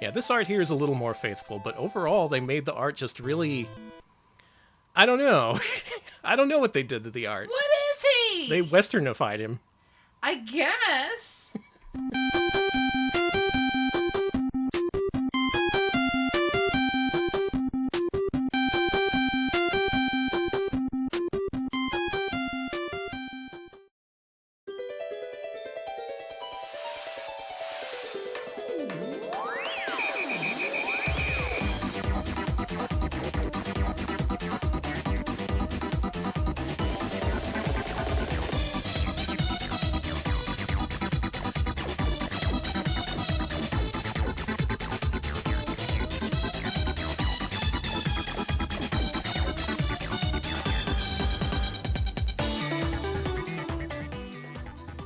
Yeah, this art here is a little more faithful, but overall they made the art just really... I don't know. I don't know what they did to the art. What is he? They westernified him. I guess.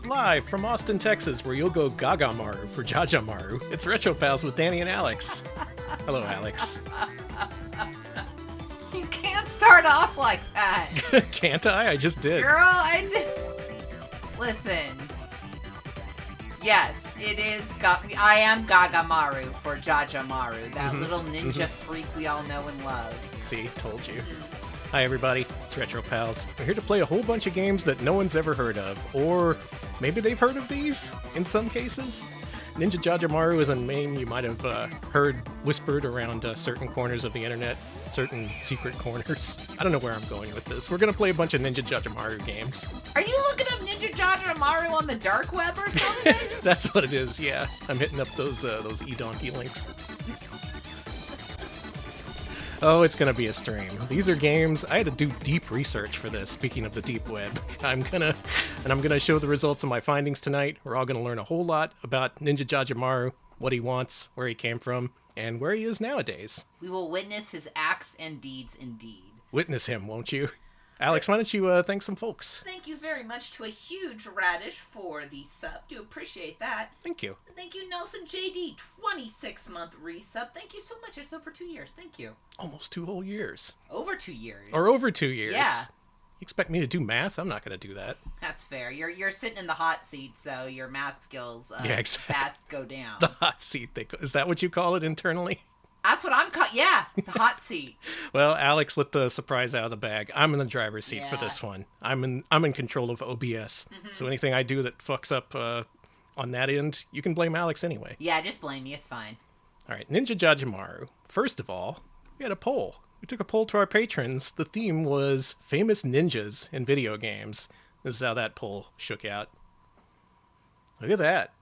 Live from Austin, Texas, where you'll go Gagamaru for Jajamaru. It's Retro Pals with Danny and Alex. Hello, Alex. You can't start off like that. Can't I? I just did. Girl, I did. Listen. Yes, it is. I am Gagamaru for Jajamaru, that little ninja freak we all know and love. See, told you. Hi, everybody. It's Retro Pals. We're here to play a whole bunch of games that no one's ever heard of, or maybe they've heard of these in some cases. Ninja Jajamaru is a name you might have heard whispered around certain corners of the internet, certain secret corners. I don't know where I'm going with this. We're going to play a bunch of Ninja Jajamaru games. Are you looking up Ninja Jajamaru on the dark web or something? That's what it is, yeah. I'm hitting up those e-donkey links. Oh, it's gonna be a stream. These are games. I had to do deep research for this, speaking of the deep web. I'm gonna show the results of my findings tonight. We're all gonna learn a whole lot about Ninja Jajamaru, what he wants, where he came from, and where he is nowadays. We will witness his acts and deeds indeed. Witness him, won't you? Alex, why don't you thank some folks? Thank you very much to a huge radish for the sub. Do appreciate that. Thank you. And thank you, Nelson JD, 26-month resub. Thank you so much. It's over 2 years. Thank you. Almost 2 whole years. Over 2 years. Or over 2 years. Yeah. You expect me to do math? I'm not going to do that. That's fair. You're sitting in the hot seat, so your math skills yeah, exactly. fast go down. The hot seat. Is that what you call it internally? That's what I'm yeah, the hot seat. Well, Alex let the surprise out of the bag. I'm in the driver's seat for this one. I'm in control of OBS. So anything I do that fucks up on that end, you can blame Alex anyway. Yeah, just blame me. It's fine. All right, Ninja Jajamaru. First of all, we had a poll. We took a poll to our patrons. The theme was famous ninjas in video games. This is how that poll shook out. Look at that.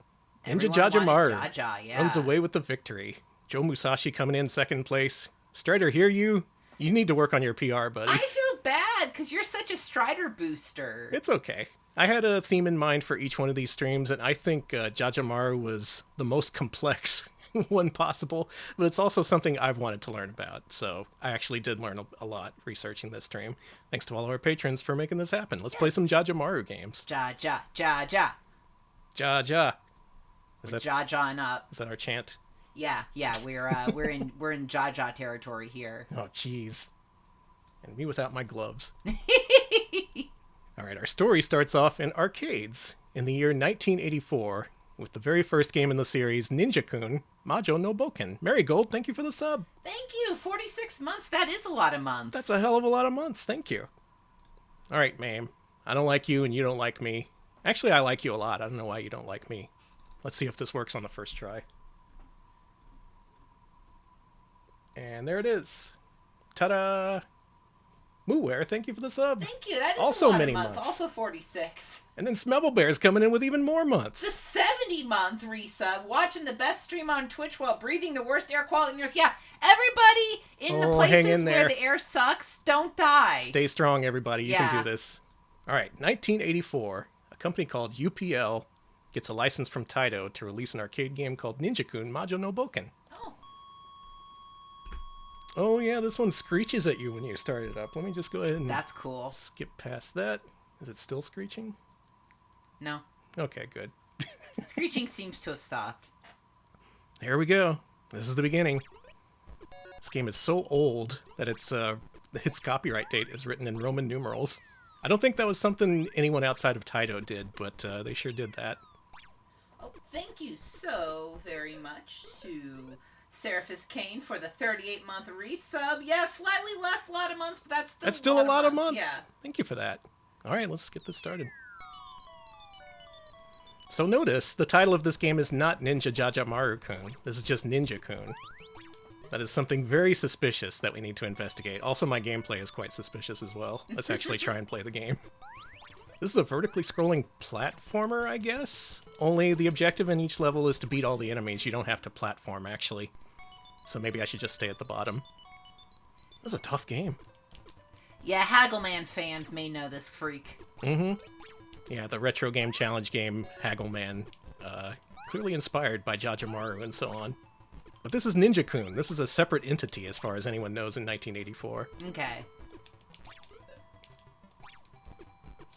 Ninja Jajamaru runs away with the victory. Joe Musashi coming in second place. Strider, hear you? You need to work on your PR, buddy. I feel bad because you're such a Strider booster. It's okay. I had a theme in mind for each one of these streams, and I think Jajamaru was the most complex one possible, but it's also something I've wanted to learn about, so I actually did learn a lot researching this stream. Thanks to all our patrons for making this happen. Let's play some Jajamaru games. Ja. Ja. Ja-jaing up. Is that our chant? Yeah, we're in Jaja territory here. Oh, jeez. And me without my gloves. All right, our story starts off in arcades in the year 1984 with the very first game in the series, Ninja-kun, Majo no Boken. Marigold, thank you for the sub. Thank you. 46 months. That is a lot of months. That's a hell of a lot of months. Thank you. All right, Mame. I don't like you and you don't like me. Actually, I like you a lot. I don't know why you don't like me. Let's see if this works on the first try. And there it is. Ta-da! Mooware, thank you for the sub. Thank you. That is also a lot many of months. months. Also 46. And then Smebble Bear's coming in with even more The months. 70-month resub. Watching the best stream on Twitch while breathing the worst air quality on Earth. Yeah, everybody in the places where the air sucks, don't die. Stay strong, everybody. You can do this. All right, 1984. A company called UPL gets a license from Taito to release an arcade game called Ninja-kun Majo no Boken. Oh, yeah, this one screeches at you when you start it up. Let me just go ahead and... That's cool. Skip past that. Is it still screeching? No. Okay, good. Screeching seems to have stopped. There we go. This is the beginning. This game is so old that its copyright date is written in Roman numerals. I don't think that was something anyone outside of Taito did, but they sure did that. Oh, thank you so very much to Seraphis Kane for the 38-month resub. Yeah, slightly less, a lot of months, but that's still a lot of months. Yeah. Thank you for that. All right, let's get this started. So notice, the title of this game is not Ninja Jajamaru-kun. This is just Ninja-kun. That is something very suspicious that we need to investigate. Also, my gameplay is quite suspicious as well. Let's actually try and play the game. This is a vertically scrolling platformer, I guess? Only the objective in each level is to beat all the enemies. You don't have to platform, actually. So maybe I should just stay at the bottom. This is a tough game. Yeah, Haggleman fans may know this freak. Mm-hmm. Yeah, the retro game challenge game Haggleman. Clearly inspired by Jajamaru and so on. But this is Ninja-kun. This is a separate entity as far as anyone knows in 1984. Okay.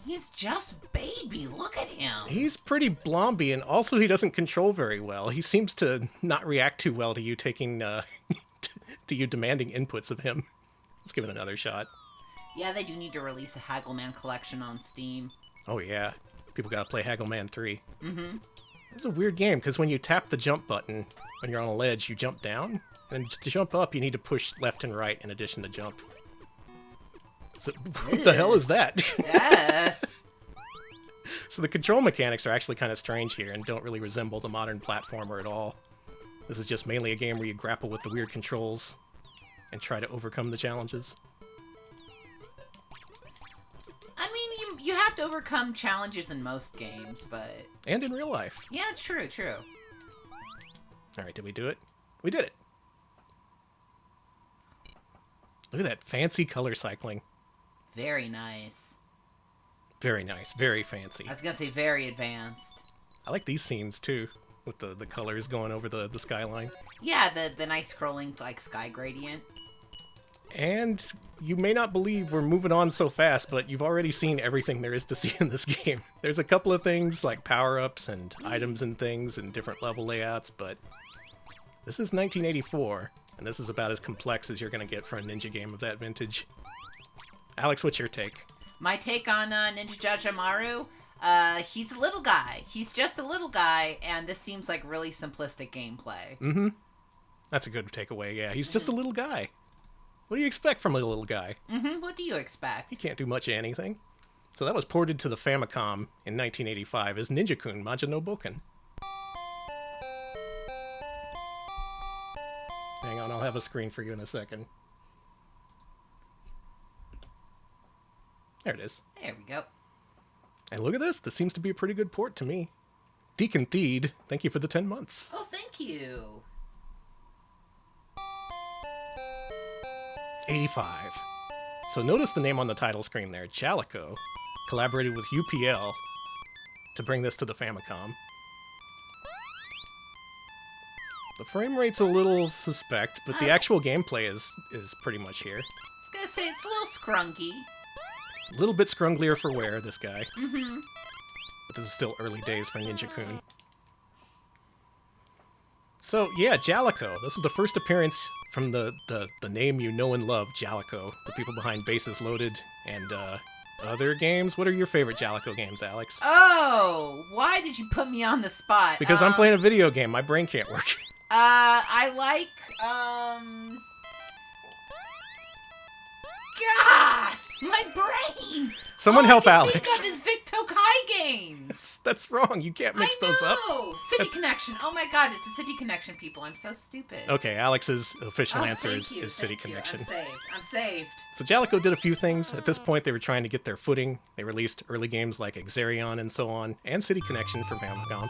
He's just baby. Look at him. He's pretty blomby, and also he doesn't control very well. He seems to not react too well to you taking, to you demanding inputs of him. Let's give it another shot. Yeah, they do need to release a Haggleman collection on Steam. Oh yeah, people gotta play Haggleman 3. Mm-hmm. It's a weird game, because when you tap the jump button, when you're on a ledge, you jump down. And to jump up, you need to push left and right in addition to jump. So, what the hell is that? Yeah. So the control mechanics are actually kind of strange here and don't really resemble the modern platformer at all. This is just mainly a game where you grapple with the weird controls and try to overcome the challenges. I mean, you have to overcome challenges in most games, but... And in real life. Yeah, true. Alright, did we do it? We did it! Look at that fancy color cycling. Very nice. Very nice, very fancy. I was gonna say very advanced. I like these scenes too, with the colors going over the skyline. Yeah, the nice scrolling like sky gradient. And you may not believe we're moving on so fast, but you've already seen everything there is to see in this game. There's a couple of things like power-ups and items and things and different level layouts, but this is 1984, and this is about as complex as you're going to get for a ninja game of that vintage. Alex, what's your take? My take on Ninja Jajamaru, he's a little guy. He's just a little guy, and this seems like really simplistic gameplay. Mm-hmm. That's a good takeaway, yeah. He's just a little guy. What do you expect from a little guy? Mm-hmm. What do you expect? He can't do much of anything. So that was ported to the Famicom in 1985 as Ninja-kun Maja no Boken. Hang on, I'll have a screen for you in a second. There it is. There we go. And look at this. This seems to be a pretty good port to me. Deacon Theed, thank you for the 10 months. Oh, thank you. 85. So notice the name on the title screen there. Jaleco collaborated with UPL to bring this to the Famicom. The frame rate's a little suspect, but the actual gameplay is pretty much here. I was gonna say, it's a little scrunky. A little bit scrunglier for wear, this guy. Mm-hmm. But this is still early days for Ninja-kun. So, yeah, Jaleco. This is the first appearance from the name you know and love, Jaleco. The people behind Bases Loaded and other games. What are your favorite Jaleco games, Alex? Oh, why did you put me on the spot? Because I'm playing a video game. My brain can't work. I like, God! My brain! Someone help Alex. All I can think of is Vic Tokai games. That's wrong. You can't mix those up. City Connection. Oh my God, it's a City Connection, people. I'm so stupid. Okay, Alex's official answer is City Connection. I'm saved. So Jaleco did a few things. At this point, they were trying to get their footing. They released early games like Exarion and so on, and City Connection for Famicom.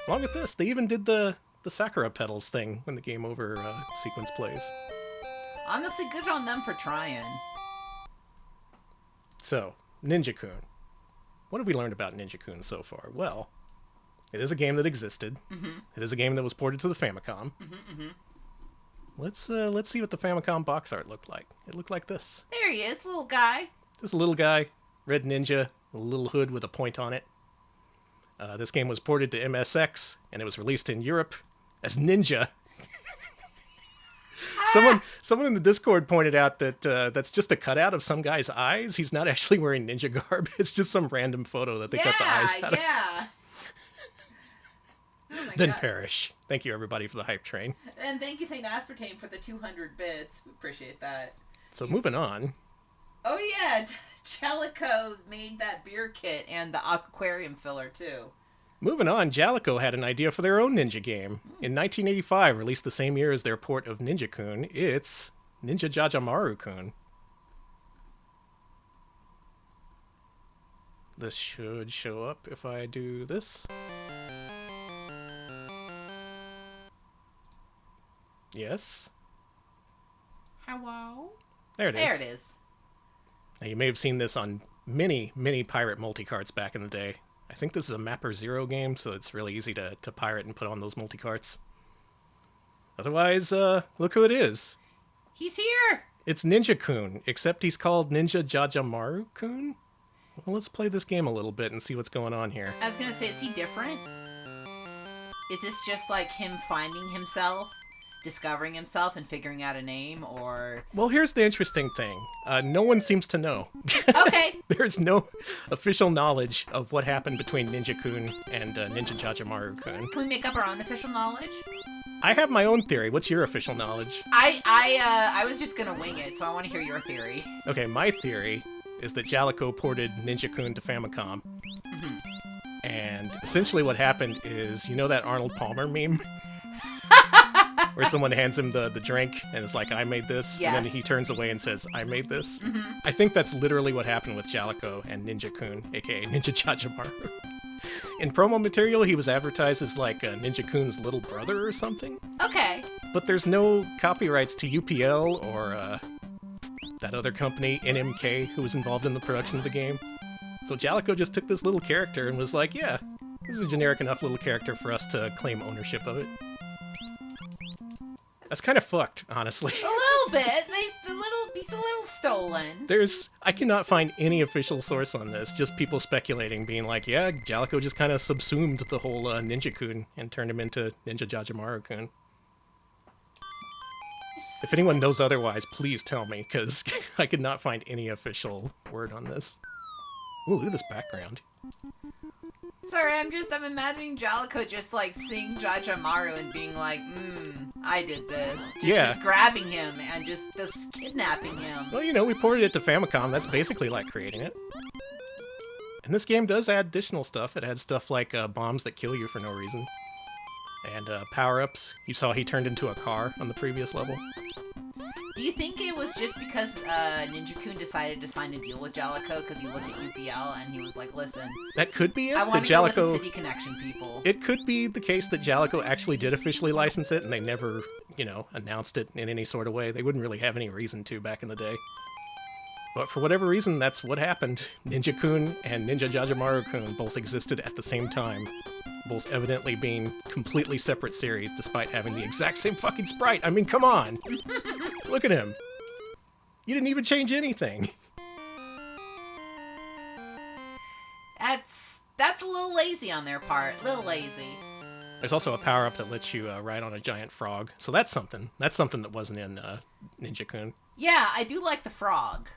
Along with this, they even did the Sakura pedals thing when the game over sequence plays. Honestly, good on them for trying. So, Ninja-kun. What have we learned about Ninja-kun so far? Well, it is a game that existed. Mm-hmm. It is a game that was ported to the Famicom. Mm-hmm. Let's see what the Famicom box art looked like. It looked like this. There he is, little guy. Just a little guy, red ninja, a little hood with a point on it. This game was ported to MSX, and it was released in Europe as Ninja. Someone in the Discord pointed out that that's just a cutout of some guy's eyes. He's not actually wearing ninja garb. It's just some random photo that they cut the eyes out of. Yeah. than perish. Thank you, everybody, for the hype train. And thank you, St. Aspartame, for the 200 bits. We appreciate that. So moving on. Oh, yeah. Jaleco's made that beer kit and the aquarium filler, too. Moving on, Jaleco had an idea for their own ninja game. In 1985, released the same year as their port of Ninja-kun, it's Ninja Jajamaru-kun. This should show up if I do this. Yes. Hello? There it is. There it is. Now, you may have seen this on many, many pirate multicarts back in the day. I think this is a Mapper Zero game, so it's really easy to pirate and put on those multicarts. Otherwise, look who it is. He's here! It's Ninja-kun, except he's called Ninja Jajamaru-kun? Well, let's play this game a little bit and see what's going on here. I was gonna say, is he different? Is this just like him finding himself, discovering himself, and figuring out a name, or... Well, here's the interesting thing. No one seems to know. Okay. There's no official knowledge of what happened between Ninja-kun and Ninja Jajamaru-kun. Can we make up our own official knowledge? I have my own theory. What's your official knowledge? I was just gonna wing it, so I want to hear your theory. Okay, my theory is that Jaleco ported Ninja-kun to Famicom. Mm-hmm. And essentially what happened is, you know that Arnold Palmer meme? Where someone hands him the drink and it's like, I made this, yes. And then he turns away and says, I made this. Mm-hmm. I think that's literally what happened with Jaleco and Ninja-kun, aka Ninja Jajamaru. In promo material, he was advertised as like Ninja-kun's little brother or something. Okay. But there's no copyrights to UPL or that other company, NMK, who was involved in the production of the game. So Jaleco just took this little character and was like, yeah, this is a generic enough little character for us to claim ownership of it. That's kind of fucked, honestly. A little bit. He's a little stolen. I cannot find any official source on this, just people speculating, being like, yeah, Jaleco just kind of subsumed the whole Ninja-kun and turned him into Ninja Jajamaru-kun. If anyone knows otherwise, please tell me, because I could not find any official word on this. Ooh, look at this background. Sorry, I'm imagining Jaleco just like seeing Jajamaru and being like, I did this. Just grabbing him and just kidnapping him. Well, you know, we ported it to Famicom. That's basically like creating it. And this game does add additional stuff. It had stuff like bombs that kill you for no reason. And power-ups. You saw he turned into a car on the previous level. Do you think it was just because Ninja-kun decided to sign a deal with Jaleco because he looked at UPL and he was like, listen... That could be it. I want to go with the City Connection people. It could be the case that Jaleco actually did officially license it and they never, announced it in any sort of way. They wouldn't really have any reason to back in the day. But for whatever reason, that's what happened. Ninja-kun and Ninja Jajamaru-kun both existed at the same time. Both evidently being completely separate series, despite having the exact same fucking sprite. I mean, come on! Look at him! You didn't even change anything! That's a little lazy on their part. A little lazy. There's also a power-up that lets you ride on a giant frog. So that's something. That's something that wasn't in Ninja-kun. Yeah, I do like the frog.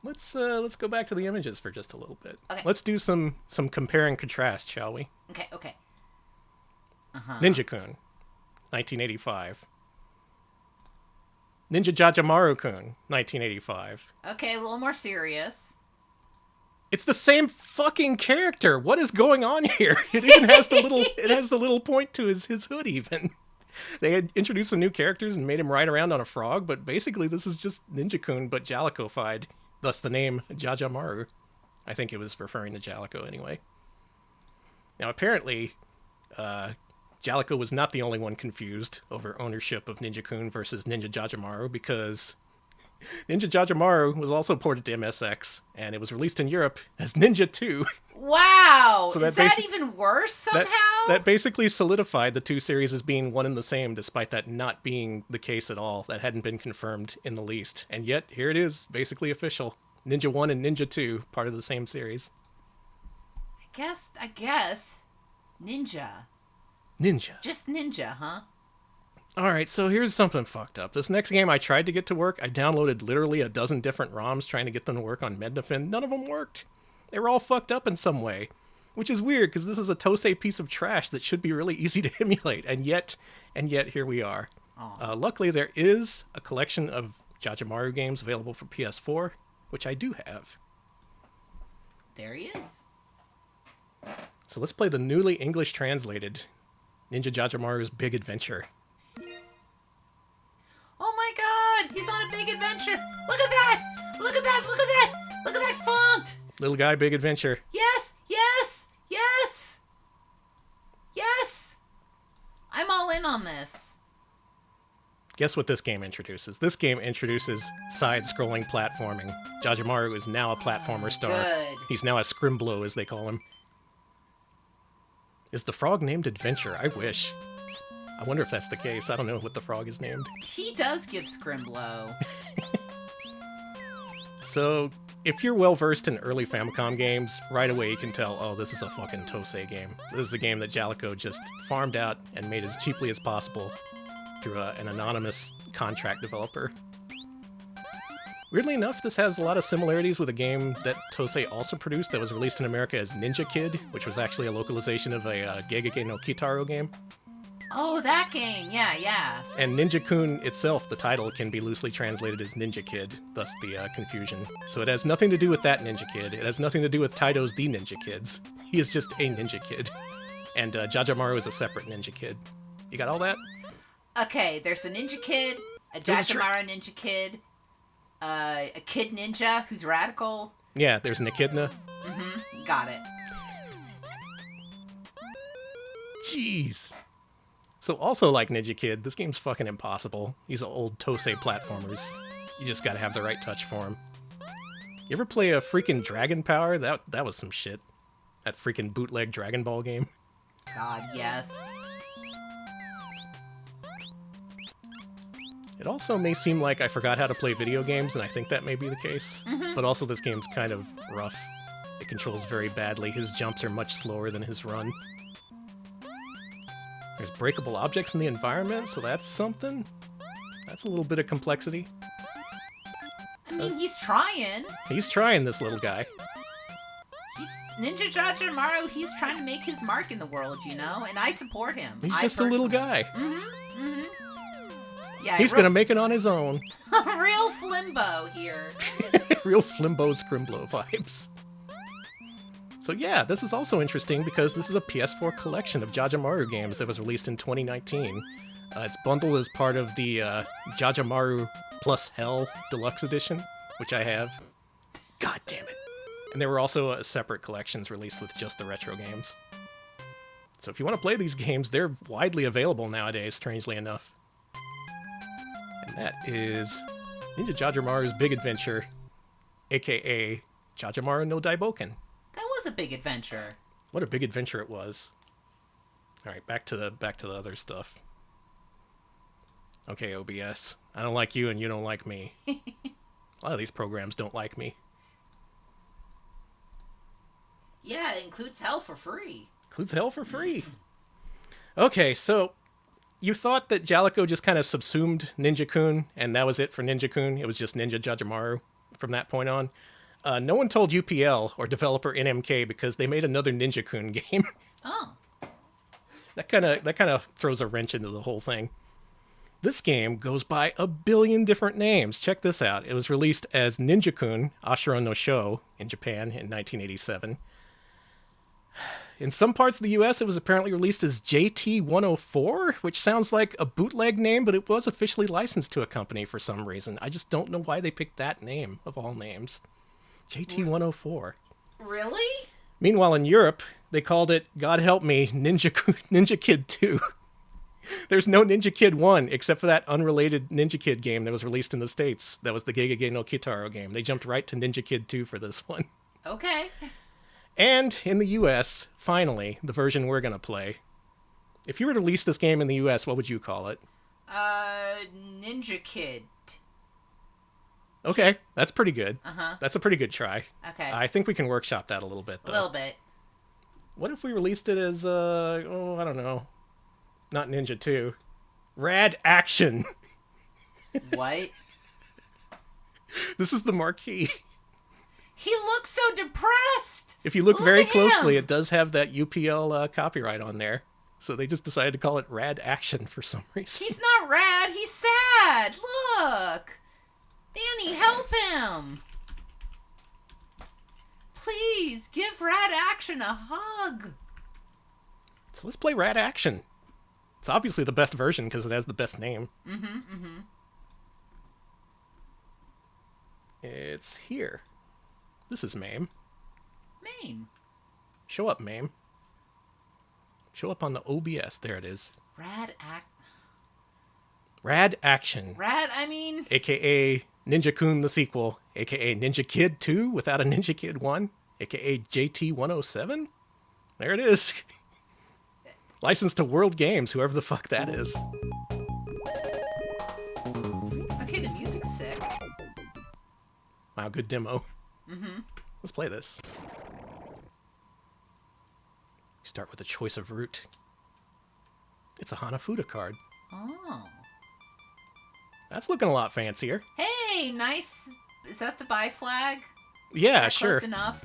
Let's go back to the images for just a little bit. Okay. Let's do some compare and contrast, shall we? Okay. Ninja-kun, 1985. Ninja Jajamaru-kun, 1985. Okay, a little more serious. It's the same fucking character. What is going on here? It even has the little point to his hood even. They had introduced some new characters and made him ride around on a frog, but basically this is just Ninja-kun but Jaleco-fied. Thus the name Jajamaru. I think it was referring to Jaleco anyway. Now apparently, Jaleco was not the only one confused over ownership of Ninja-kun versus Ninja Jajamaru, because Ninja Jajamaru was also ported to MSX, and it was released in Europe as Ninja 2. Wow! So is that even worse somehow? That basically solidified the two series as being one and the same, despite that not being the case at all. That hadn't been confirmed in the least. And yet, here it is, basically official. Ninja 1 and Ninja 2, part of the same series. I guess. Ninja. Just Ninja, huh? Alright, so here's something fucked up. This next game I tried to get to work. I downloaded literally a dozen different ROMs trying to get them to work on Mednafin. None of them worked. They were all fucked up in some way. Which is weird, because this is a Tosei piece of trash that should be really easy to emulate, and yet here we are. Luckily, there is a collection of Jajamaru games available for PS4, which I do have. There he is. So let's play the newly English translated Ninja Jajamaru's Big Adventure. Oh my god! He's on a big adventure! Look at that! Look at that! Look at that! Look at that font! Little guy, big adventure. Yes! Yes! Yes! Yes! I'm all in on this. Guess what this game introduces? This game introduces side-scrolling platforming. Jajamaru is now a platformer star. Good. He's now a scrimblow, as they call him. Is the frog named Adventure? I wish. I wonder if that's the case. I don't know what the frog is named. He does give Scrimblow. So, if you're well-versed in early Famicom games, right away you can tell, oh, this is a fucking Tosei game. This is a game that Jaleco just farmed out and made as cheaply as possible through an anonymous contract developer. Weirdly enough, this has a lot of similarities with a game that Tosei also produced that was released in America as Ninja Kid, which was actually a localization of a Gegege no Kitaro game. Oh, that game! Yeah. And ninja-kun itself, the title, can be loosely translated as Ninja Kid, thus the confusion. So it has nothing to do with that Ninja Kid. It has nothing to do with Taito's The Ninja Kids. He is just a Ninja Kid. And Jajamaru is a separate Ninja Kid. You got all that? Okay, there's a Ninja Kid, a Jajamaru Ninja Kid, a Kid Ninja who's radical. Yeah, there's an Echidna. Mm-hmm, got it. Jeez. So also like Ninja Kid, this game's fucking impossible. These are old Tosei platformers. You just gotta have the right touch for them. You ever play a freaking Dragon Power? That was some shit. That freaking bootleg Dragon Ball game. God, yes. It also may seem like I forgot how to play video games, and I think that may be the case. But also this game's kind of rough. It controls very badly. His jumps are much slower than his run. There's breakable objects in the environment, so that's something. That's a little bit of complexity. I mean, he's trying. He's trying, this little guy. He's Ninja Jajamaru, he's trying to make his mark in the world, you know? And I support him. He's just a little guy. Yeah, he's gonna make it on his own. Real Flimbo here. Real Flimbo Scrimblow vibes. So yeah, this is also interesting because this is a PS4 collection of Jajamaru games that was released in 2019. It's bundled as part of the Jajamaru Plus Hell Deluxe Edition, which I have. God damn it. And there were also separate collections released with just the retro games. So if you want to play these games, they're widely available nowadays, strangely enough. And that is Ninja Jajamaru's Big Adventure, aka Jajamaru no Daiboken. That was a big adventure. What a big adventure it was. All right, back to the other stuff. Okay, OBS. I don't like you and you don't like me. A lot of these programs don't like me. Yeah, it includes hell for free. Includes hell for free. Okay, so you thought that Jaleco just kind of subsumed Ninja-kun, and that was it for Ninja-kun? It was just Ninja Jajamaru from that point on? No one told UPL or developer NMK because they made another Ninja-kun game. Oh. That kind of throws a wrench into the whole thing. This game goes by a billion different names. Check this out. It was released as Ninja-kun Ashura no Sho in Japan in 1987. In some parts of the US, it was apparently released as JT-104, which sounds like a bootleg name, but it was officially licensed to a company for some reason. I just don't know why they picked that name of all names. JT-104. Really? Meanwhile, in Europe, they called it, God help me, Ninja Kid 2. There's no Ninja Kid 1, except for that unrelated Ninja Kid game that was released in the States. That was the Gegege no Kitaro game. They jumped right to Ninja Kid 2 for this one. Okay. And in the US, finally, the version we're going to play. If you were to release this game in the US, what would you call it? Ninja Kid. Okay, that's pretty good. Uh-huh. That's a pretty good try. Okay. I think we can workshop that a little bit, though. A little bit. What if we released it as, I don't know. Not Ninja 2. Rad Action. What? This is the marquee. He looks so depressed. If you look very closely, it does have that UPL copyright on there. So they just decided to call it Rad Action for some reason. He's not rad. He's sad. Look. Danny, help him. Please, give Rad Action a hug. So let's play Rad Action. It's obviously the best version because it has the best name. It's here. This is Mame. Mame. Show up, Mame. Show up on the OBS. There it is. Rad Action. Rad, I mean... AKA Ninja-kun the sequel. AKA Ninja Kid 2 without a Ninja Kid 1. AKA JT107. There it is. Licensed to World Games, whoever the fuck that is. Okay, the music's sick. Wow, good demo. Let's play this. Start with a choice of route. It's a Hanafuda card. Oh. That's looking a lot fancier. Hey, nice. Is that the buy flag? Yeah, sure. Close enough.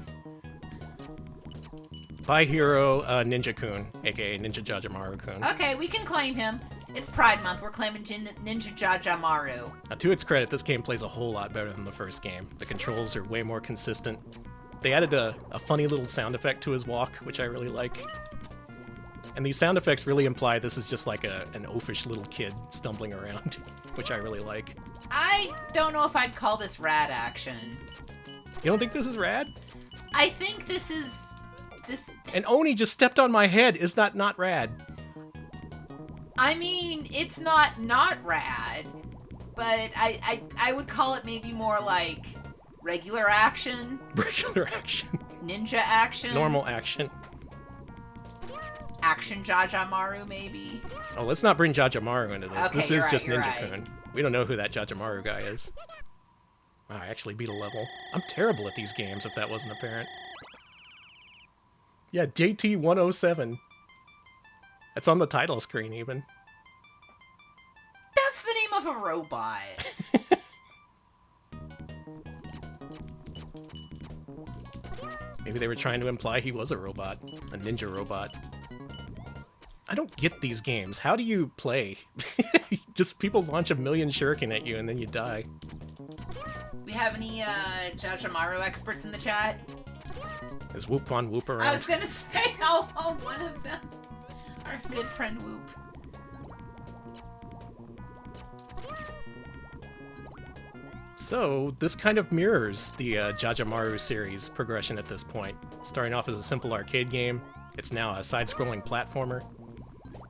By Hero Ninja-kun, aka Ninja Jajamaru-kun. Okay, we can claim him. It's Pride Month. We're claiming Ninja Jajamaru. Now, to its credit, this game plays a whole lot better than the first game. The controls are way more consistent. They added a funny little sound effect to his walk, which I really like. And these sound effects really imply this is just like an oafish little kid stumbling around, which I really like. I don't know if I'd call this Rad Action. You don't think this is rad? I think this is... And Oni just stepped on my head. Is that not rad? I mean, it's not rad, but I would call it maybe more like regular action. Regular action. Ninja action. Normal action. Action Jajamaru, maybe. Oh, let's not bring Jajamaru into this. Okay, This is just you're Ninja-kun. right. We don't know who that Jajamaru guy is. Wow, I actually beat a level. I'm terrible at these games, if that wasn't apparent. Yeah, JT107. It's on the title screen, even. That's the name of a robot. Maybe they were trying to imply he was a robot. A ninja robot. I don't get these games. How do you play? Just people launch a million shuriken at you and then you die. We have any Jajamaru experts in the chat? Is Whoop Von Whoop around? I was gonna say, oh, one of them. Our good friend Whoop. So, this kind of mirrors the Jajamaru series progression at this point. Starting off as a simple arcade game, it's now a side-scrolling platformer.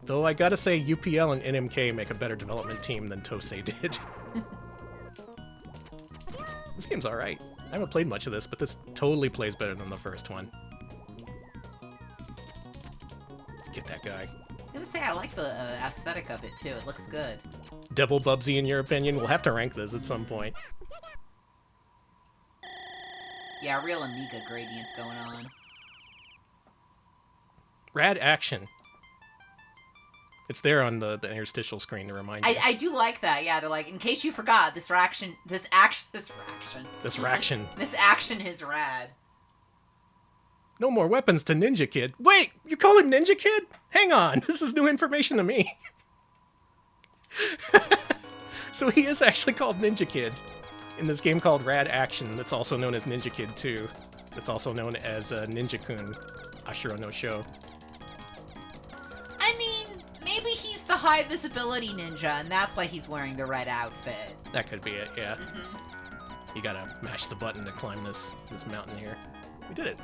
Though I gotta say, UPL and NMK make a better development team than Tosei did. This game's alright. I haven't played much of this, but this totally plays better than the first one. Let's get that guy. I was gonna say, I like the aesthetic of it, too. It looks good. Devil Bubsy, in your opinion? We'll have to rank this at some point. Yeah, real Amiga gradients going on. Rad Action. It's there on the interstitial screen to remind you. I do like that, yeah. They're like, in case you forgot, this action is rad. No more weapons to Ninja Kid. Wait, you call him Ninja Kid? Hang on, this is new information to me. So he is actually called Ninja Kid in this game called Rad Action that's also known as Ninja Kid 2. That's also known as Ninja-kun, Ashura no Sho. I mean, maybe he's the high visibility ninja, and that's why he's wearing the red outfit. That could be it, yeah. You gotta mash the button to climb this mountain here. We did it.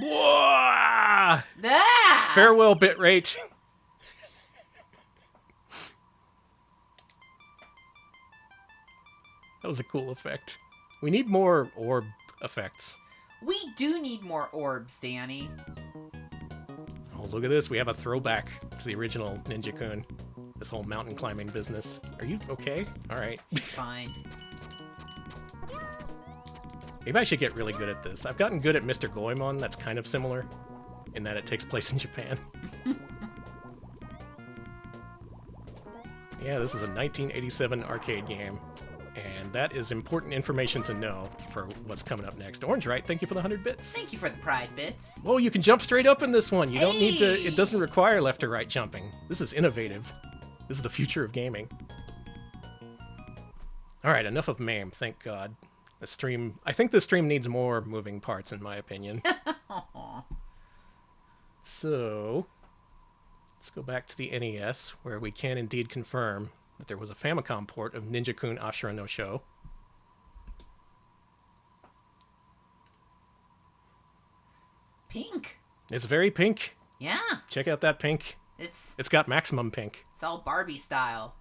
Whoa! Ah! Farewell, bitrate. That was a cool effect. We need more orb effects. We do need more orbs, Danny. Oh, look at this. We have a throwback to the original Ninja-kun. This whole mountain climbing business. Are you okay? Alright. Fine. Maybe I should get really good at this. I've gotten good at Mr. Goemon. That's kind of similar in that it takes place in Japan. Yeah, this is a 1987 arcade game. And And that is important information to know for what's coming up next. Orange, right? Thank you for the 100 bits. Thank you for the pride bits. Whoa, you can jump straight up in this one. You don't need to, it doesn't require left or right jumping. This is innovative. This is the future of gaming. All right, enough of MAME, thank God. The stream, I think this stream needs more moving parts, in my opinion. So, let's go back to the NES, where we can indeed confirm that there was a Famicom port of Ninja-kun Ashura no Sho. Pink. It's very pink. Yeah. Check out that pink. It's got maximum pink. It's all Barbie style.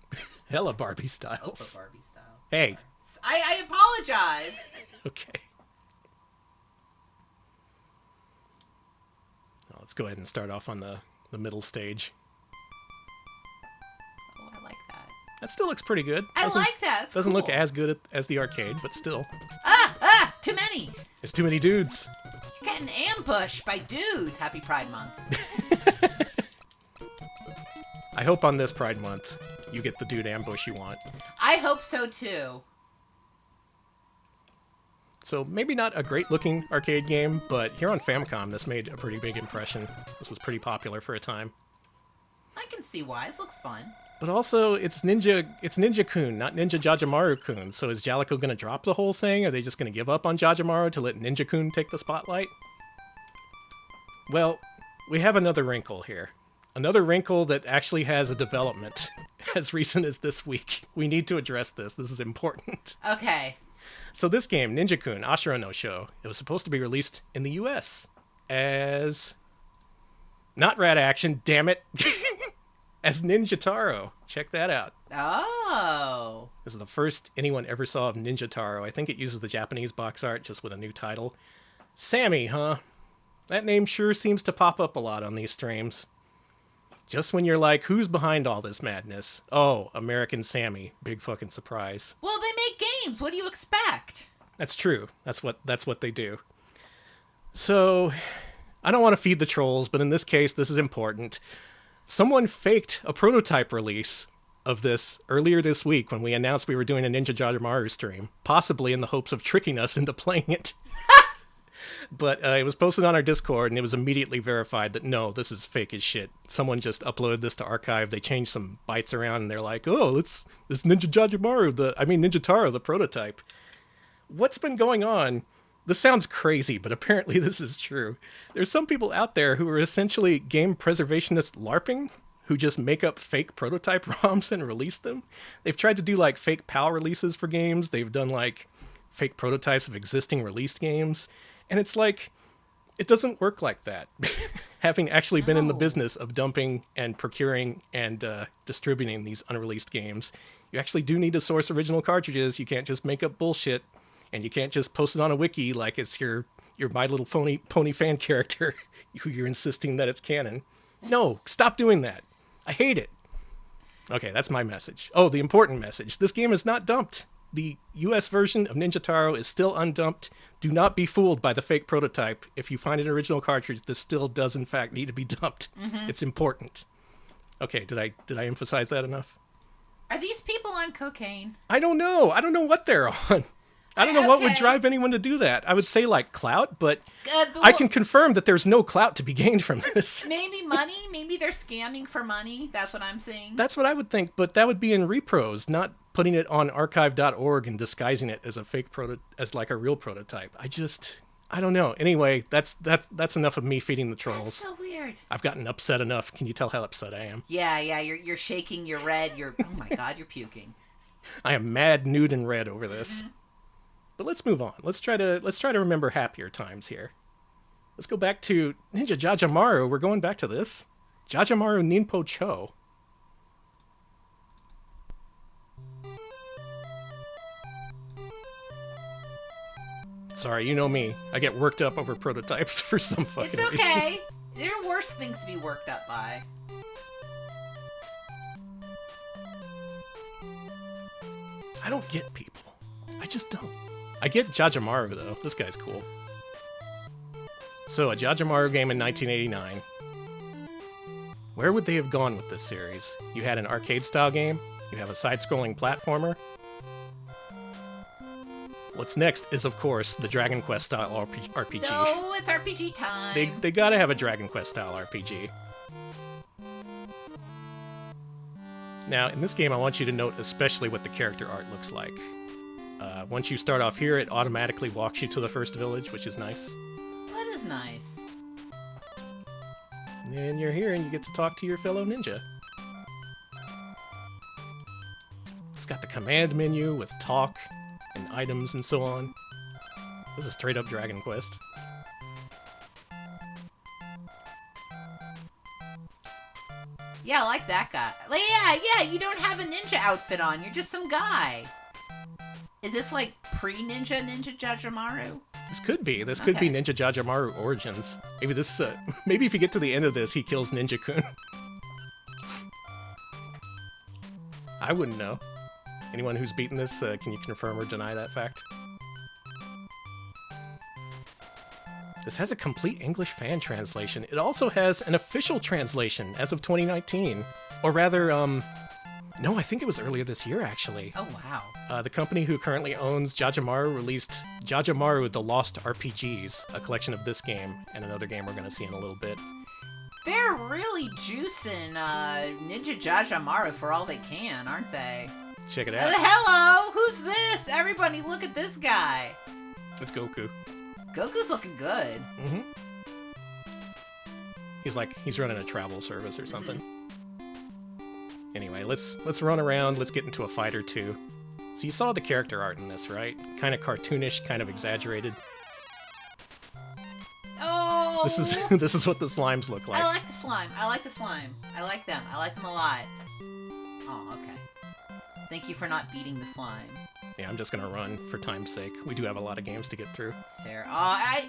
Hella Barbie styles. Opa Barbie style. Hey. I apologize. Okay. Well, let's go ahead and start off on the middle stage. Oh, I like that. That still looks pretty good. I like that. It's doesn't cool. look as good as the arcade, but still. Too many. There's too many dudes. You're getting ambushed by dudes. Happy Pride Month. I hope on this Pride Month you get the dude ambush you want. I hope so too. So maybe not a great looking arcade game, but here on Famicom this made a pretty big impression. This was pretty popular for a time. I can see why. This looks fun. But also, it's Ninja-kun, not Ninja Jajamaru-kun. So is Jaleco going to drop the whole thing? Are they just going to give up on Jajamaru to let Ninja-kun take the spotlight? Well, we have another wrinkle here. Another wrinkle that actually has a development as recent as this week. We need to address this. This is important. Okay. So this game, Ninja-kun Ashura no Sho, it was supposed to be released in the US as... not Rat Action, damn it! As Ninja Taro. Check that out. Oh. This is the first anyone ever saw of Ninja Taro. I think it uses the Japanese box art just with a new title. Sammy, huh? That name sure seems to pop up a lot on these streams. Just when you're like, who's behind all this madness? Oh, American Sammy. Big fucking surprise. Well, they make games. What do you expect? That's true. That's what they do. So, I don't want to feed the trolls, but in this case, this is important. Someone faked a prototype release of this earlier this week when we announced we were doing a Ninja Jajamaru stream, possibly in the hopes of tricking us into playing it. But it was posted on our Discord, and it was immediately verified that, no, this is fake as shit. Someone just uploaded this to archive, they changed some bytes around, and they're like, oh, it's Ninja Jajamaru, Ninja Taro, the prototype. What's been going on? This sounds crazy, but apparently this is true. There's some people out there who are essentially game preservationist LARPing, who just make up fake prototype ROMs and release them. They've tried to do, like, fake PAL releases for games. They've done, like, fake prototypes of existing released games. And it's like, it doesn't work like that. Having actually been in the business of dumping and procuring and distributing these unreleased games, you actually do need to source original cartridges. You can't just make up bullshit. And you can't just post it on a wiki like it's your My Little Pony fan character who you're insisting that it's canon. No, stop doing that. I hate it. Okay, that's my message. Oh, the important message. This game is not dumped. The US version of Ninja Taro is still undumped. Do not be fooled by the fake prototype. If you find an original cartridge, this still does in fact need to be dumped. Mm-hmm. It's important. Okay, did I emphasize that enough? Are these people on cocaine? I don't know. I don't know what they're on. I don't know what would drive anyone to do that. I would say, like, clout, but I can confirm that there's no clout to be gained from this. Maybe money? Maybe they're scamming for money? That's what I'm saying. That's what I would think, but that would be in repros, not putting it on archive.org and disguising it as a fake as like a real prototype. I don't know. Anyway, that's enough of me feeding the trolls. That's so weird. I've gotten upset enough. Can you tell how upset I am? Yeah, you're shaking, you're red, oh my God, you're puking. I am mad, nude, and red over this. Mm-hmm. But let's move on. Let's try to remember happier times here. Let's go back to Ninja Jajamaru. We're going back to this. Jajamaru Ninpo Cho. Sorry, you know me. I get worked up over prototypes for some fucking reason. It's okay. There are worse things to be worked up by. I don't get people. I just don't. I get Jajamaru, though. This guy's cool. So, a Jajamaru game in 1989. Where would they have gone with this series? You had an arcade-style game. You have a side-scrolling platformer. What's next is, of course, the Dragon Quest style RPG. No, it's RPG time. They gotta have a Dragon Quest style RPG. Now, in this game, I want you to note especially what the character art looks like. Once you start off here, it automatically walks you to the first village, which is nice. That is nice. And then you're here and you get to talk to your fellow ninja. It's got the command menu with talk and items and so on. This is straight up Dragon Quest. Yeah, I like that guy. Like, yeah, you don't have a ninja outfit on. You're just some guy. Is this like pre-Ninja Jajamaru? This could be. This could be Ninja Jajamaru Origins. Maybe this. Maybe if you get to the end of this, he kills Ninja-kun. I wouldn't know. Anyone who's beaten this, can you confirm or deny that fact? This has a complete English fan translation. It also has an official translation as of 2019. Or rather, no, I think it was earlier this year, actually. Oh, wow. The company who currently owns Jajamaru released Jajamaru The Lost RPGs, a collection of this game and another game we're going to see in a little bit. They're really juicing Ninja Jajamaru for all they can, aren't they? Check it out. Hello! Who's this? Everybody look at this guy. It's Goku. Goku's looking good. Mm-hmm. He's running a travel service or something. Anyway, let's run around, let's get into a fight or two. So you saw the character art in this, right? Kind of cartoonish, kind of exaggerated. Oh! This is what the slimes look like. I like the slime. I like the slime. I like them. I like them a lot. Oh, okay. Thank you for not beating the slime. Yeah, I'm just gonna run for time's sake. We do have a lot of games to get through. That's fair.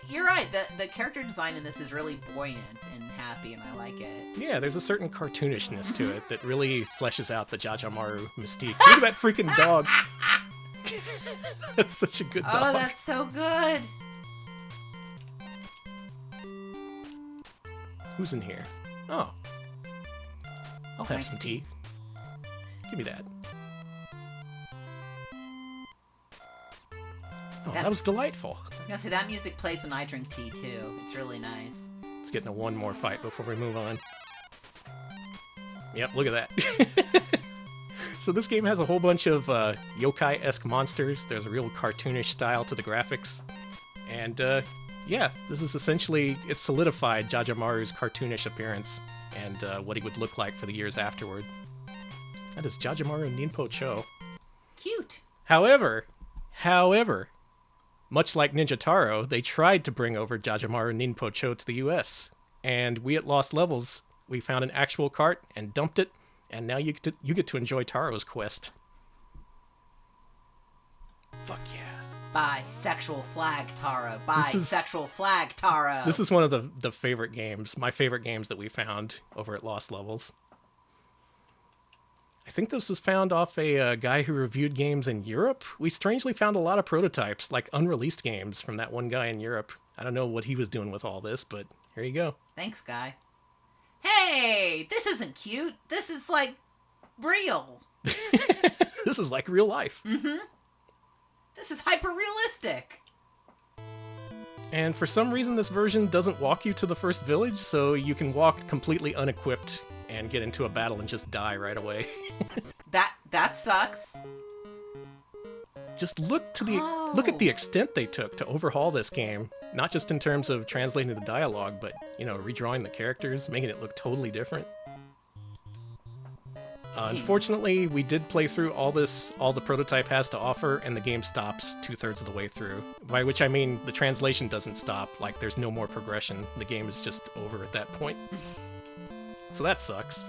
You're right. The character design in this is really buoyant and happy, and I like it. Yeah, there's a certain cartoonishness to it that really fleshes out the Jajamaru mystique. Look at that freaking dog. That's such a good dog. Oh, that's so good. Who's in here? Oh. I'll have Nice some tea. Give me that. Oh, that was delightful. I was gonna say, that music plays when I drink tea, too. It's really nice. Let's get into one more fight before we move on. Yep, look at that. So this game has a whole bunch of yokai-esque monsters. There's a real cartoonish style to the graphics. And, yeah, this is essentially, it solidified Jajamaru's cartoonish appearance and what he would look like for the years afterward. That is Jajamaru Ninpo Cho. Cute. However, much like Ninja Taro, they tried to bring over Jajamaru Ninpo Cho to the US. And we at Lost Levels, we found an actual cart and dumped it, and now you get to enjoy Taro's quest. Fuck yeah. Bisexual flag, Taro. Bisexual flag, Taro. This is one of the favorite games, my favorite games that we found over at Lost Levels. I think this was found off a guy who reviewed games in Europe. We strangely found a lot of prototypes, like unreleased games from that one guy in Europe. I don't know what he was doing with all this, but here you go. Thanks, guy. Hey, this isn't cute. This is, like, real. This is like real life. Mm-hmm. This is hyper-realistic. And for some reason, this version doesn't walk you to the first village, so you can walk completely unequipped and get into a battle and just die right away. That sucks. Just look at the extent they took to overhaul this game, not just in terms of translating the dialogue, but, you know, redrawing the characters, making it look totally different. Unfortunately, we did play through all the prototype has to offer, and the game stops 2/3 of the way through. By which I mean the translation doesn't stop, like there's no more progression. The game is just over at that point. So that sucks.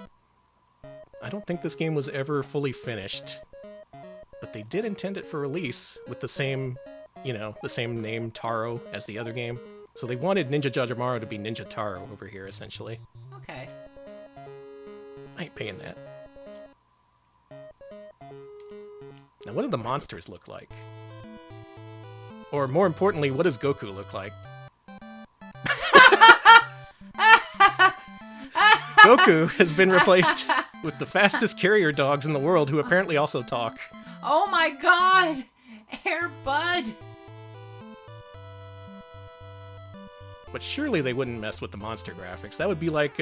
I don't think this game was ever fully finished, but they did intend it for release with the same, the same name Taro as the other game. So they wanted Ninja Jajamaru to be Ninja Taro over here, essentially. Okay. I ain't paying that. Now, what do the monsters look like? Or more importantly, what does Goku look like? Goku has been replaced with the fastest carrier dogs in the world, who apparently also talk. Oh my god! Air Bud! But surely they wouldn't mess with the monster graphics. That would be like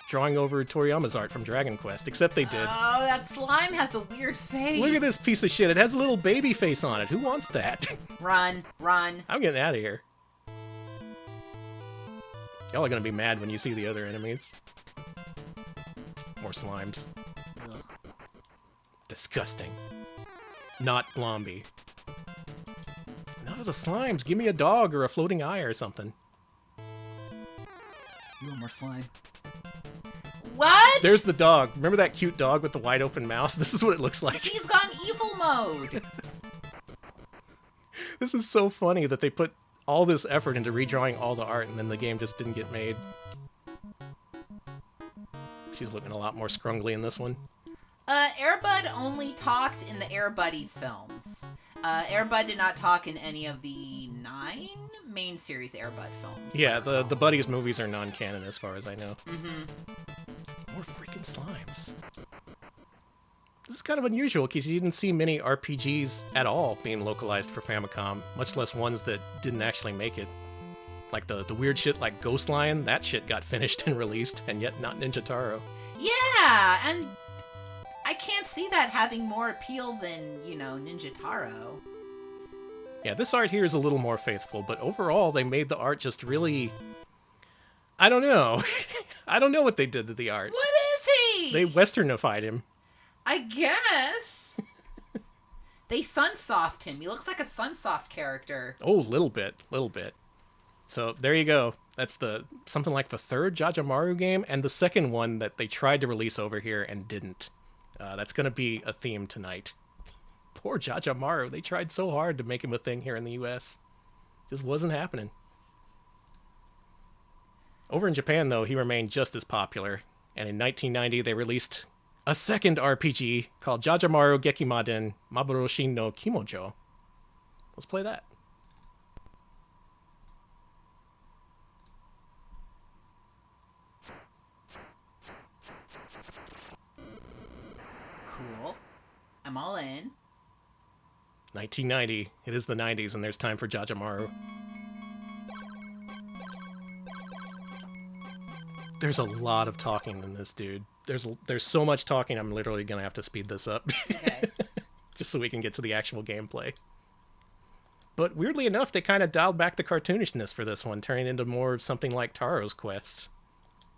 drawing over Toriyama's art from Dragon Quest, except they did. Oh, that slime has a weird face. Look at this piece of shit. It has a little baby face on it. Who wants that? Run, run. I'm getting out of here. Y'all are gonna be mad when you see the other enemies. More slimes. Ugh. Disgusting. Not Glomby. None of the slimes. Give me a dog or a floating eye or something. You want more slime? What? There's the dog. Remember that cute dog with the wide open mouth? This is what it looks like. He's gone evil mode. This is so funny that they put all this effort into redrawing all the art and then the game just didn't get made. She's looking a lot more scrungly in this one. Air Bud only talked in the Air Buddies films. Air Bud did not talk in any of the 9 main series Air Bud films. Yeah, the Buddies movies are non-canon as far as I know. Mm-hmm. More freaking slimes. This is kind of unusual because you didn't see many RPGs at all being localized for Famicom, much less ones that didn't actually make it. Like the weird shit like Ghost Lion, that shit got finished and released, and yet not Ninja Taro. Yeah, and I can't see that having more appeal than, Ninja Taro. Yeah, this art here is a little more faithful, but overall they made the art just really... I don't know. I don't know what they did to the art. What is he? They westernified him. I guess. They Sunsoft him. He looks like a Sunsoft character. Oh, little bit. So there you go. That's something like the 3rd Jajamaru game, and the 2nd one that they tried to release over here and didn't. That's going to be a theme tonight. Poor Jajamaru. They tried so hard to make him a thing here in the US. Just wasn't happening. Over in Japan, though, he remained just as popular, and in 1990 they released a 2nd RPG called Jajamaru Gekimaden Maburoshi no Kimojo. Let's play that. Cool. I'm all in. 1990. It is the 90s, and there's time for Jajamaru. There's a lot of talking in this, dude. There's so much talking, I'm literally gonna have to speed this up. Okay. Just so we can get to the actual gameplay. But weirdly enough, they kind of dialed back the cartoonishness for this one, turning into more of something like Taro's quests.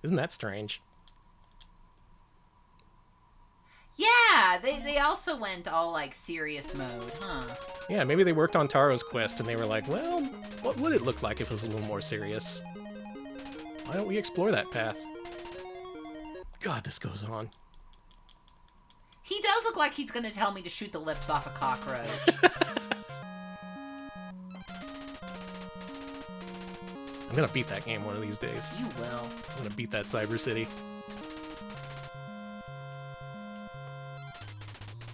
Isn't that strange? Yeah, they also went all, like, serious mode, huh? Yeah, maybe they worked on Taro's quest and they were like, well, what would it look like if it was a little more serious? Why don't we explore that path? God, this goes on. He does look like he's gonna tell me to shoot the lips off a cockroach. I'm gonna beat that game one of these days. You will. I'm gonna beat that Cyber City.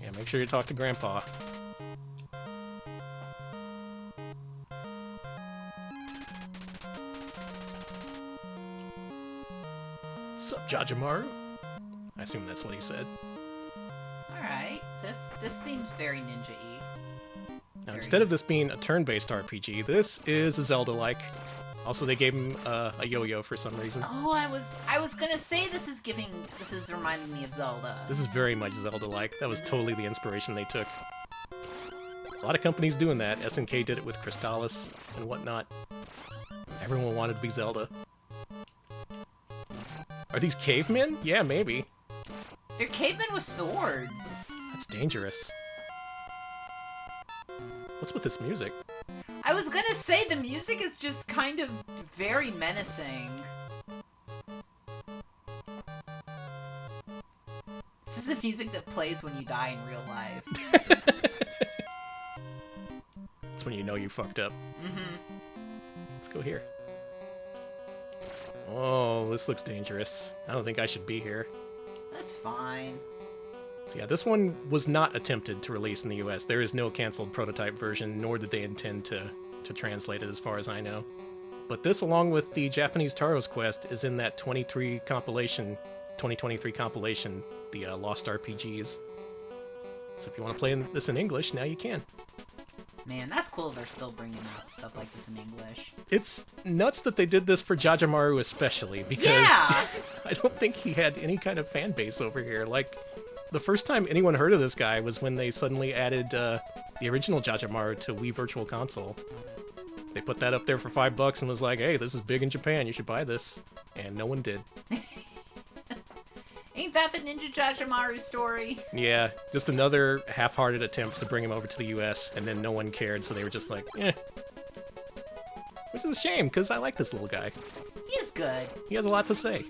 Yeah, make sure you talk to Grandpa. Sup, Jajamaru? I assume that's what he said. Alright, this seems very ninja-y. Now, instead of this being a turn-based RPG, this is a Zelda-like. Also, they gave him a yo-yo for some reason. Oh, I was gonna say this is reminding me of Zelda. This is very much Zelda-like. That was totally the inspiration they took. A lot of companies doing that. SNK did it with Crystallis and whatnot. Everyone wanted to be Zelda. Are these cavemen? Yeah, maybe. They're cavemen with swords. That's dangerous. What's with this music? I was gonna say the music is just kind of very menacing. This is the music that plays when you die in real life. That's when you know you fucked up. Mm-hmm. Let's go here. Oh, this looks dangerous. I don't think I should be here. That's fine. So yeah, this one was not attempted to release in the US. There is no canceled prototype version, nor did they intend to translate it as far as I know. But this, along with the Japanese Taro's Quest, is in that 2023 compilation, the Lost RPGs. So if you want to play this in English, now you can. Man, that's cool they're still bringing out stuff like this in English. It's nuts that they did this for Jajamaru especially, because Yeah! I don't think he had any kind of fan base over here. Like, the first time anyone heard of this guy was when they suddenly added the original Jajamaru to Wii Virtual Console. They put that up there for $5 and was like, hey, this is big in Japan, you should buy this. And no one did. Ain't that the Ninja Jajamaru story? Yeah, just another half-hearted attempt to bring him over to the US, and then no one cared, so they were just like, eh. Which is a shame, because I like this little guy. He's good. He has a lot to say.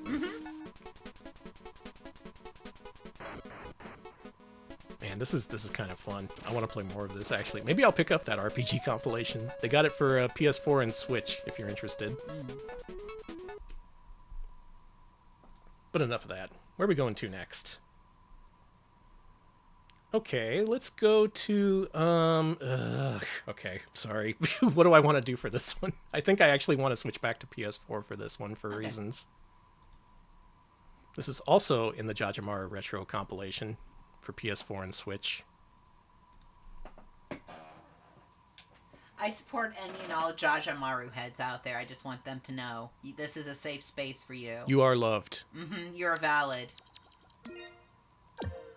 Man, this is kind of fun. I want to play more of this, actually. Maybe I'll pick up that RPG compilation. They got it for PS4 and Switch, if you're interested. But enough of that. Where are we going to next? Okay, let's go to, okay, sorry. What do I want to do for this one? I think I actually want to switch back to PS4 for this one for reasons. This is also in the Jajamaru Retro compilation for PS4 and Switch. I support any and all Jajamaru heads out there. I just want them to know this is a safe space for you. You are loved. You're valid.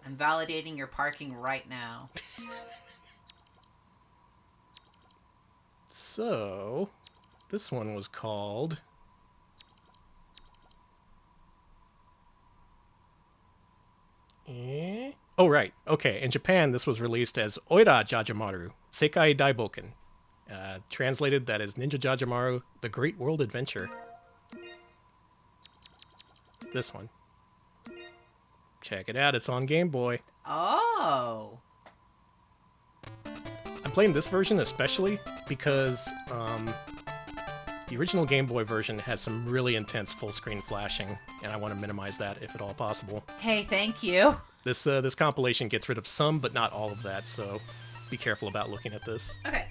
I'm validating your parking right now. So, this one was called... Oh, right. Okay. In Japan, this was released as Oira Jajamaru, Sekai Daiboken. Translated, that is Ninja Jajamaru, The Great World Adventure. This one. Check it out. It's on Game Boy. Oh. I'm playing this version especially because the original Game Boy version has some really intense full-screen flashing, and I want to minimize that if at all possible. Hey, thank you. This compilation gets rid of some, but not all of that, so be careful about looking at this. Okay.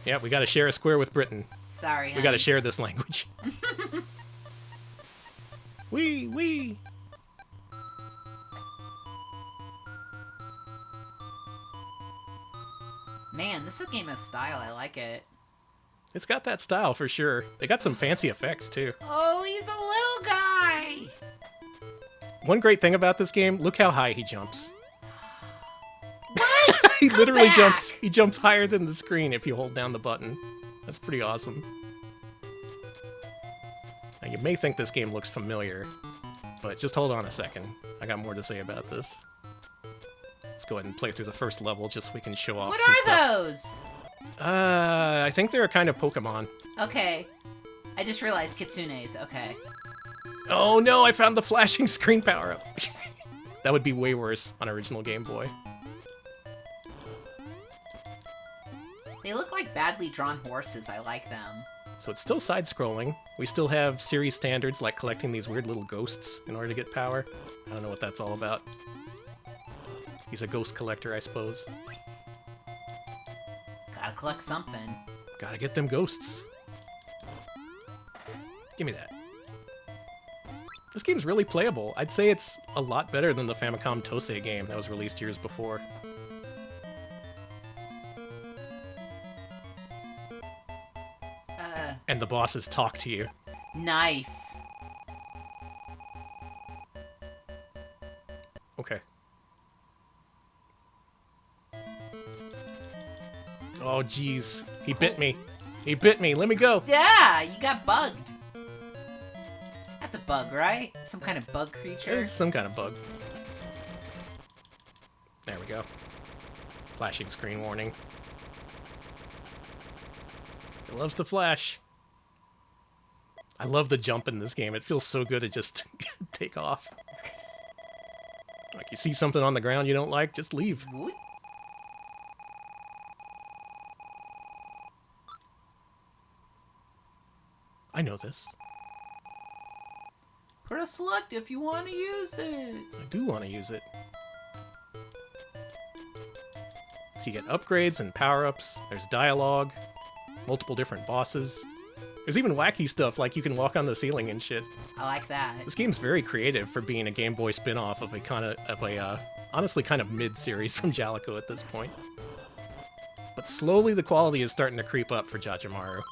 Yeah, we gotta share a square with Britain. Sorry, honey. We gotta share this language. Wee! Man, this game has style. I like it. It's got that style for sure. They got some fancy effects too. Oh, he's a little guy! One great thing about this game, look how high he jumps. What? He Come literally back! he jumps higher than the screen if you hold down the button. That's pretty awesome. Now you may think this game looks familiar, but just hold on a second. I got more to say about this. Let's go ahead and play through the first level just so we can show off What some are stuff. those? I think they're a kind of Pokemon. Okay. I just realized Kitsunes. Okay. Oh no, I found the flashing screen power-up. That would be way worse on original Game Boy. They look like badly drawn horses. I like them. So it's still side-scrolling. We still have series standards like collecting these weird little ghosts in order to get power. I don't know what that's all about. He's a ghost collector, I suppose. Gotta collect something. Gotta get them ghosts. Give me that. This game's really playable. I'd say it's a lot better than the Famicom Tosei game that was released years before. And the bosses talk to you. Nice. Okay. Oh, jeez. He bit me. He bit me. Let me go. Yeah, you got bugged. That's a bug, right? Some kind of bug creature? It's some kind of bug. There we go. Flashing screen warning. It loves to flash. I love the jump in this game. It feels so good to just take off. Like, you see something on the ground you don't like, just leave. What? I know this. Press select if you want to use it. I do want to use it. So you get upgrades and power-ups. There's dialogue. Multiple different bosses. There's even wacky stuff, like you can walk on the ceiling and shit. I like that. This game's very creative for being a Game Boy spin-off of honestly kind of mid-series from Jaleco at this point. But slowly the quality is starting to creep up for Jajamaru.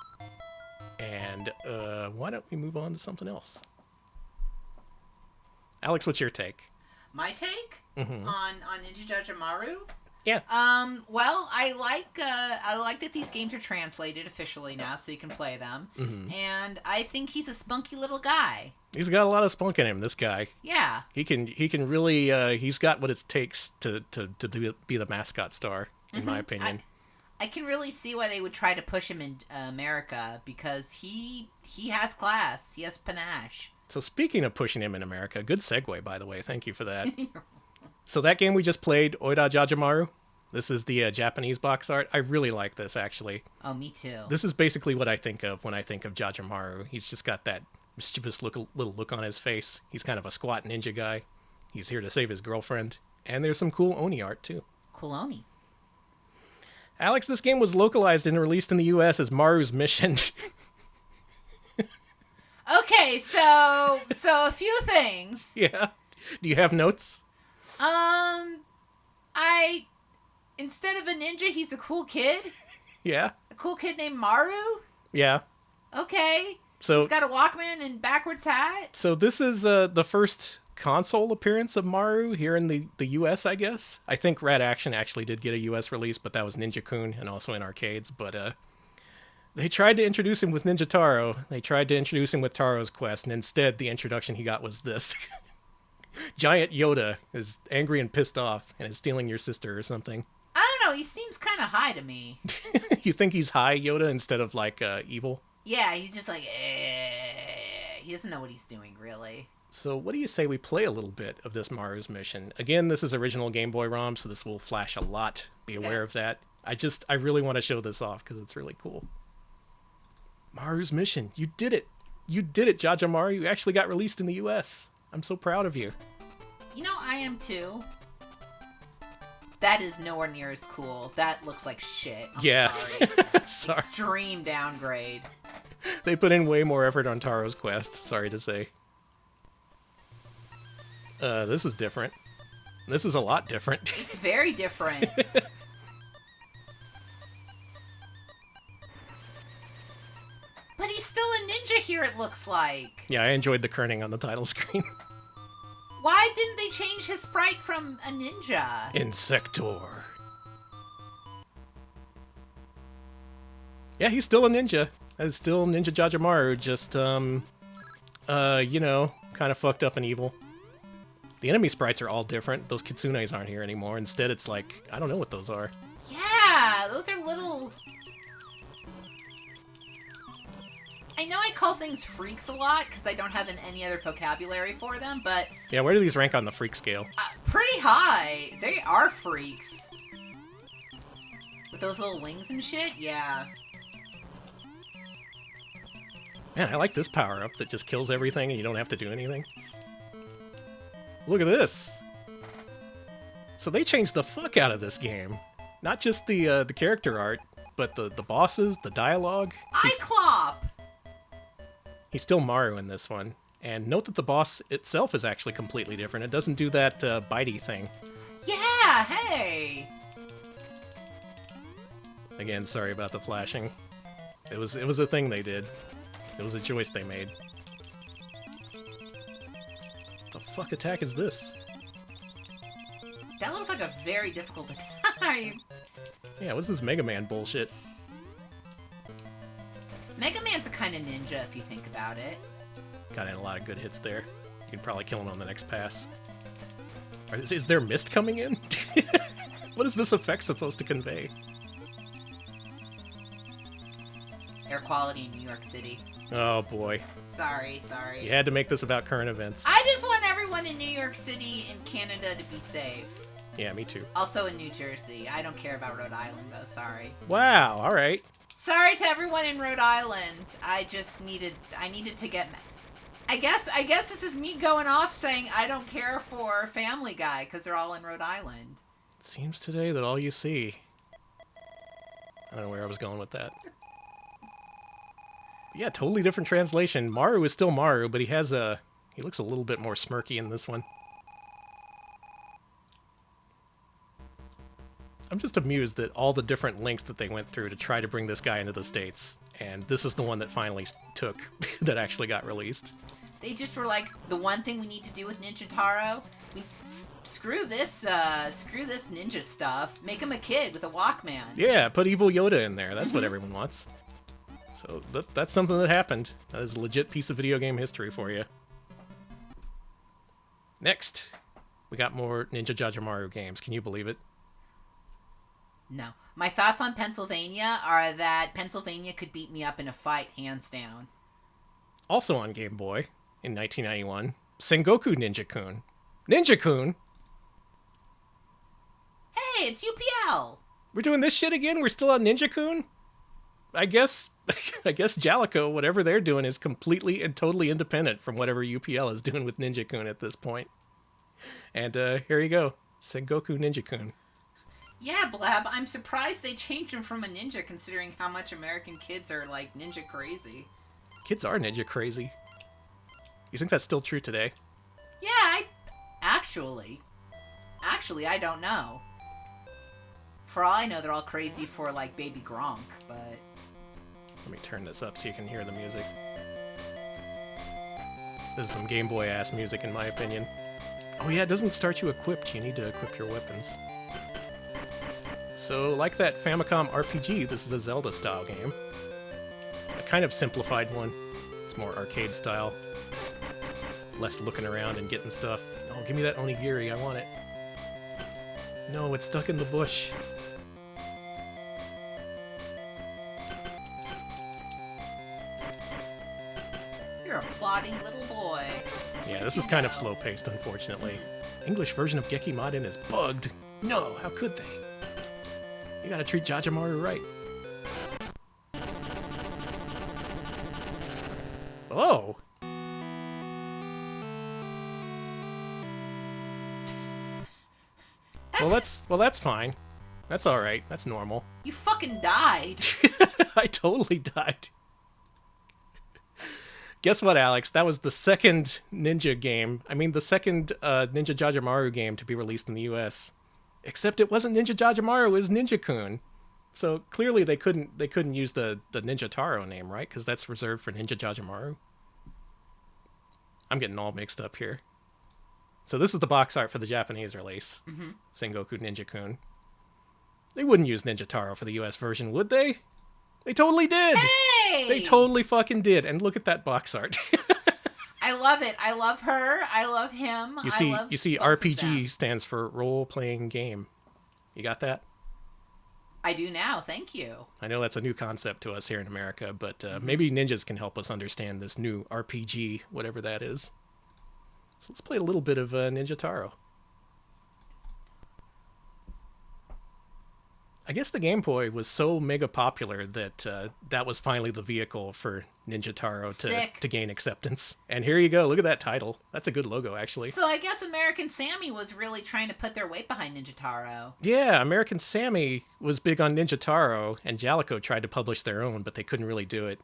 And why don't we move on to something else? Alex, what's your take? My take on Ninja Jajamaru? Yeah. Well, I like that these games are translated officially now, so you can play them. And I think he's a spunky little guy. He's got a lot of spunk in him, this guy. Yeah. He can really he's got what it takes to be the mascot star, in my opinion. I can really see why they would try to push him in America, because he has class. He has panache. So speaking of pushing him in America, good segue, by the way. Thank you for that. So that game we just played, Oida Jajamaru, this is the Japanese box art. I really like this, actually. Oh, me too. This is basically what I think of when I think of Jajamaru. He's just got that mischievous little look on his face. He's kind of a squat ninja guy. He's here to save his girlfriend. And there's some cool Oni art, too. Cool Oni. Alex, this game was localized and released in the U.S. as Maru's Mission. Okay, so a few things. Yeah. Do you have notes? Instead of a ninja, he's a cool kid. Yeah. A cool kid named Maru. Yeah. Okay. So he's got a Walkman and backwards hat. So this is the first console appearance of Maru here in the U.S., I guess. I think Rad Action actually did get a U.S. release, but that was Ninja-kun and also in arcades. But they tried to introduce him with Ninja Taro. They tried to introduce him with Taro's Quest, and instead the introduction he got was this. Giant Yoda is angry and pissed off and is stealing your sister or something. I don't know. He seems kind of high to me. You think he's high Yoda instead of like evil? Yeah, he's just like, he doesn't know what he's doing, really. So what do you say we play a little bit of this Maru's Mission? Again, this is original Game Boy ROM, so this will flash a lot. Be aware of that. I really want to show this off because it's really cool. Maru's Mission. You did it. You did it, Jajamaru. You actually got released in the U.S. I'm so proud of you. You know, I am too. That is nowhere near as cool. That looks like shit. I'm sorry. Extreme downgrade. They put in way more effort on Taro's Quest, sorry to say. This is different. This is a lot different. It's very different. But he's still a ninja here, it looks like. Yeah, I enjoyed the kerning on the title screen. Why didn't they change his sprite from a ninja? Insector. Yeah, he's still a ninja. It's still Ninja Jajamaru, just, you know, kind of fucked up and evil. The enemy sprites are all different. Those kitsunes aren't here anymore. Instead, it's like, I don't know what those are. Yeah, those are little... I know I call things freaks a lot because I don't have any other vocabulary for them, but... Yeah, where do these rank on the freak scale? Pretty high. They are freaks. With those little wings and shit, yeah. Man, I like this power-up that just kills everything and you don't have to do anything. Look at this. So they changed the fuck out of this game. Not just the character art, but the bosses, the dialogue. Iclop! He's still Maru in this one. And note that the boss itself is actually completely different. It doesn't do that bitey thing. Yeah, hey! Again, sorry about the flashing. It was a thing they did. It was a choice they made. What the fuck attack is this? That looks like a very difficult attack. Yeah, what's this Mega Man bullshit? Mega Man's a kind of ninja if you think about it. Got in a lot of good hits there. You'd probably kill him on the next pass. Is there mist coming in? What is this effect supposed to convey? Air quality in New York City. Oh boy. Sorry. You had to make this about current events. I just want everyone in New York City and Canada to be safe. Yeah, me too. Also in New Jersey. I don't care about Rhode Island though, sorry. Wow, alright. Sorry to everyone in Rhode Island. I needed to get... I guess this is me going off saying I don't care for Family Guy because they're all in Rhode Island. It seems today that all you see... I don't know where I was going with that. Yeah, totally different translation. Maru is still Maru, but he looks a little bit more smirky in this one. I'm just amused that all the different links that they went through to try to bring this guy into the States, and this is the one that finally took, that actually got released. They just were like, the one thing we need to do with Ninja Taro, screw this ninja stuff. Make him a kid with a Walkman. Yeah, put evil Yoda in there. That's what everyone wants. So that's something that happened. That is a legit piece of video game history for you. Next, we got more Ninja Jajamaru games. Can you believe it? No. My thoughts on Pennsylvania are that Pennsylvania could beat me up in a fight, hands down. Also on Game Boy in 1991, Sengoku Ninja-kun. Ninja-kun? Hey, it's UPL! We're doing this shit again? We're still on Ninja-kun? I guess Jaleco, whatever they're doing, is completely and totally independent from whatever UPL is doing with Ninja-kun at this point. And here you go. Sengoku Ninja-kun. Yeah, Blab, I'm surprised they changed him from a ninja considering how much American kids are, like, ninja crazy. Kids are ninja crazy. You think that's still true today? Yeah, Actually, I don't know. For all I know, they're all crazy for, like, Baby Gronk, but... Let me turn this up so you can hear the music. This is some Game Boy-ass music, in my opinion. Oh yeah, it doesn't start you equipped. You need to equip your weapons. So, like that Famicom RPG, this is a Zelda-style game. A kind of simplified one. It's more arcade-style. Less looking around and getting stuff. Oh, give me that onigiri, I want it. No, it's stuck in the bush. You're a plodding little boy. Yeah, this is kind of slow-paced, unfortunately. English version of Gekimaden is bugged. No, how could they? You gotta treat Jajamaru right. Oh! Well, that's fine. That's alright. That's normal. You fucking died. I totally died. Guess what, Alex? That was the second Ninja game. I mean, the second Ninja Jajamaru game to be released in the US. Except it wasn't Ninja Jajamaru, it was Ninja-kun. So clearly they couldn't use the Ninja Taro name, right? Because that's reserved for Ninja Jajamaru. I'm getting all mixed up here. So this is the box art for the Japanese release. Sengoku Ninja-kun. They wouldn't use Ninja Taro for the US version, would they? They totally did! Hey! They totally fucking did. And look at that box art. I love it. I love her. I love him. You see RPG stands for role-playing game. You got that? I do now. Thank you. I know that's a new concept to us here in America, but maybe ninjas can help us understand this new RPG, whatever that is. So let's play a little bit of Ninja Taro. I guess the Game Boy was so mega popular that that was finally the vehicle for Ninja Taro to gain acceptance. And here you go. Look at that title. That's a good logo, actually. So I guess American Sammy was really trying to put their weight behind Ninja Taro. Yeah, American Sammy was big on Ninja Taro, and Jaleco tried to publish their own, but they couldn't really do it.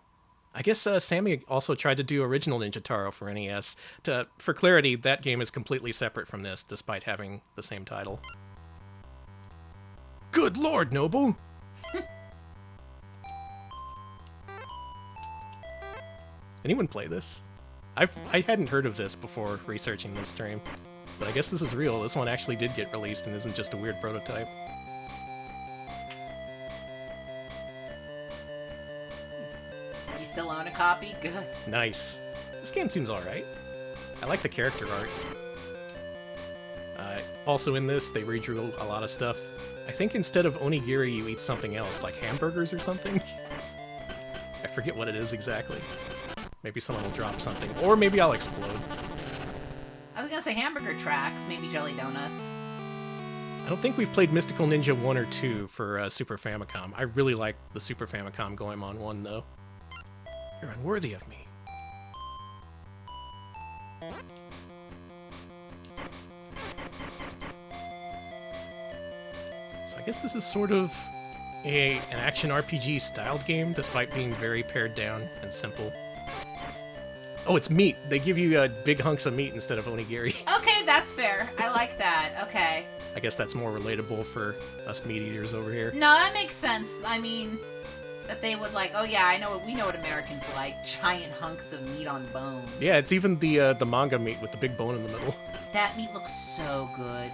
I guess Sammy also tried to do original Ninja Taro for NES. For clarity, that game is completely separate from this, despite having the same title. Good lord, Nobu! Anyone play this? I hadn't heard of this before researching this stream, but I guess this is real. This one actually did get released and isn't just a weird prototype. You still own a copy? Good. Nice. This game seems alright. I like the character art. Also in this, they redrew a lot of stuff. I think instead of onigiri, you eat something else, like hamburgers or something. I forget what it is exactly. Maybe someone will drop something, or maybe I'll explode. I was gonna say hamburger tracks, maybe jelly donuts. I don't think we've played Mystical Ninja 1 or 2 for Super Famicom. I really like the Super Famicom Goemon 1, though. You're unworthy of me. So I guess this is sort of An action RPG styled game, despite being very pared down and simple. Oh, it's meat. They give you big hunks of meat instead of onigiri. Okay, that's fair. I like that. Okay. I guess that's more relatable for us meat eaters over here. No, that makes sense. I mean, that they would like, oh yeah, we know what Americans like. Giant hunks of meat on bone. Yeah, it's even the manga meat with the big bone in the middle. That meat looks so good.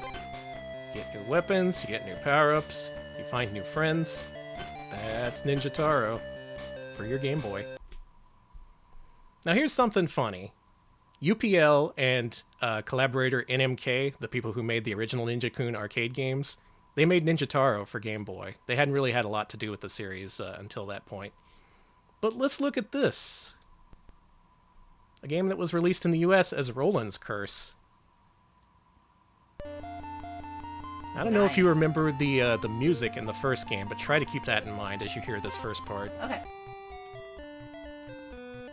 You get new weapons, you get new power-ups, you find new friends. That's Ninja Taro for your Game Boy. Now here's something funny. UPL and collaborator NMK, the people who made the original Ninja-kun arcade games, they made Ninja Taro for Game Boy. They hadn't really had a lot to do with the series until that point. But let's look at this. A game that was released in the US as Roland's Curse. I don't know if you remember the music in the first game, but try to keep that in mind as you hear this first part. Okay.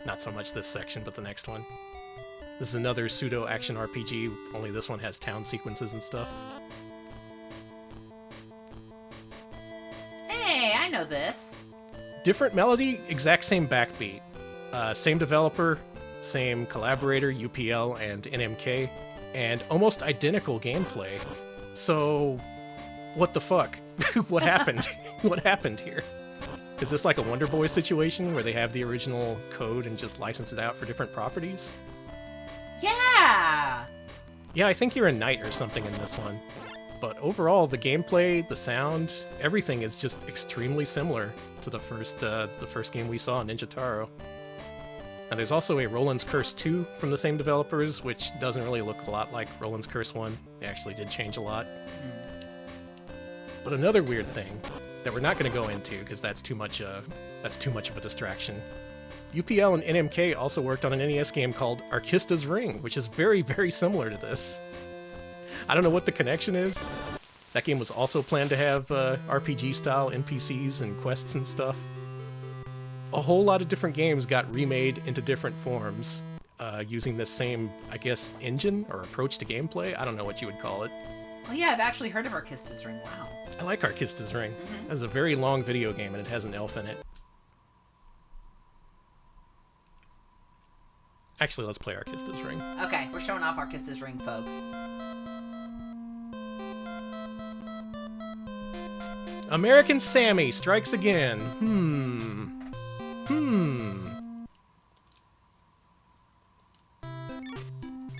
Not so much this section, but the next one. This is another pseudo-action RPG, only this one has town sequences and stuff. Hey, I know this. Different melody, exact same backbeat. Same developer, same collaborator, UPL and NMK, and almost identical gameplay. So, what the fuck? What happened? What happened here? Is this like a Wonder Boy situation where they have the original code and just license it out for different properties? Yeah! Yeah, I think you're a knight or something in this one. But overall, the gameplay, the sound, everything is just extremely similar to the first game we saw, Ninja Taro. And there's also a Roland's Curse 2 from the same developers, which doesn't really look a lot like Roland's Curse 1. They actually did change a lot. But another weird thing that we're not going to go into because that's too much of a distraction. UPL and NMK also worked on an NES game called Arkista's Ring, which is very, very similar to this. I don't know what the connection is. That game was also planned to have RPG-style NPCs and quests and stuff. A whole lot of different games got remade into different forms using the same, I guess, engine or approach to gameplay. I don't know what you would call it. Oh yeah, I've actually heard of Arkista's Ring. Wow. I like Arkista's Ring. It's a very long video game and it has an elf in it. Actually, let's play Arkista's Ring. Okay, we're showing off Arkista's Ring, folks. American Sammy strikes again.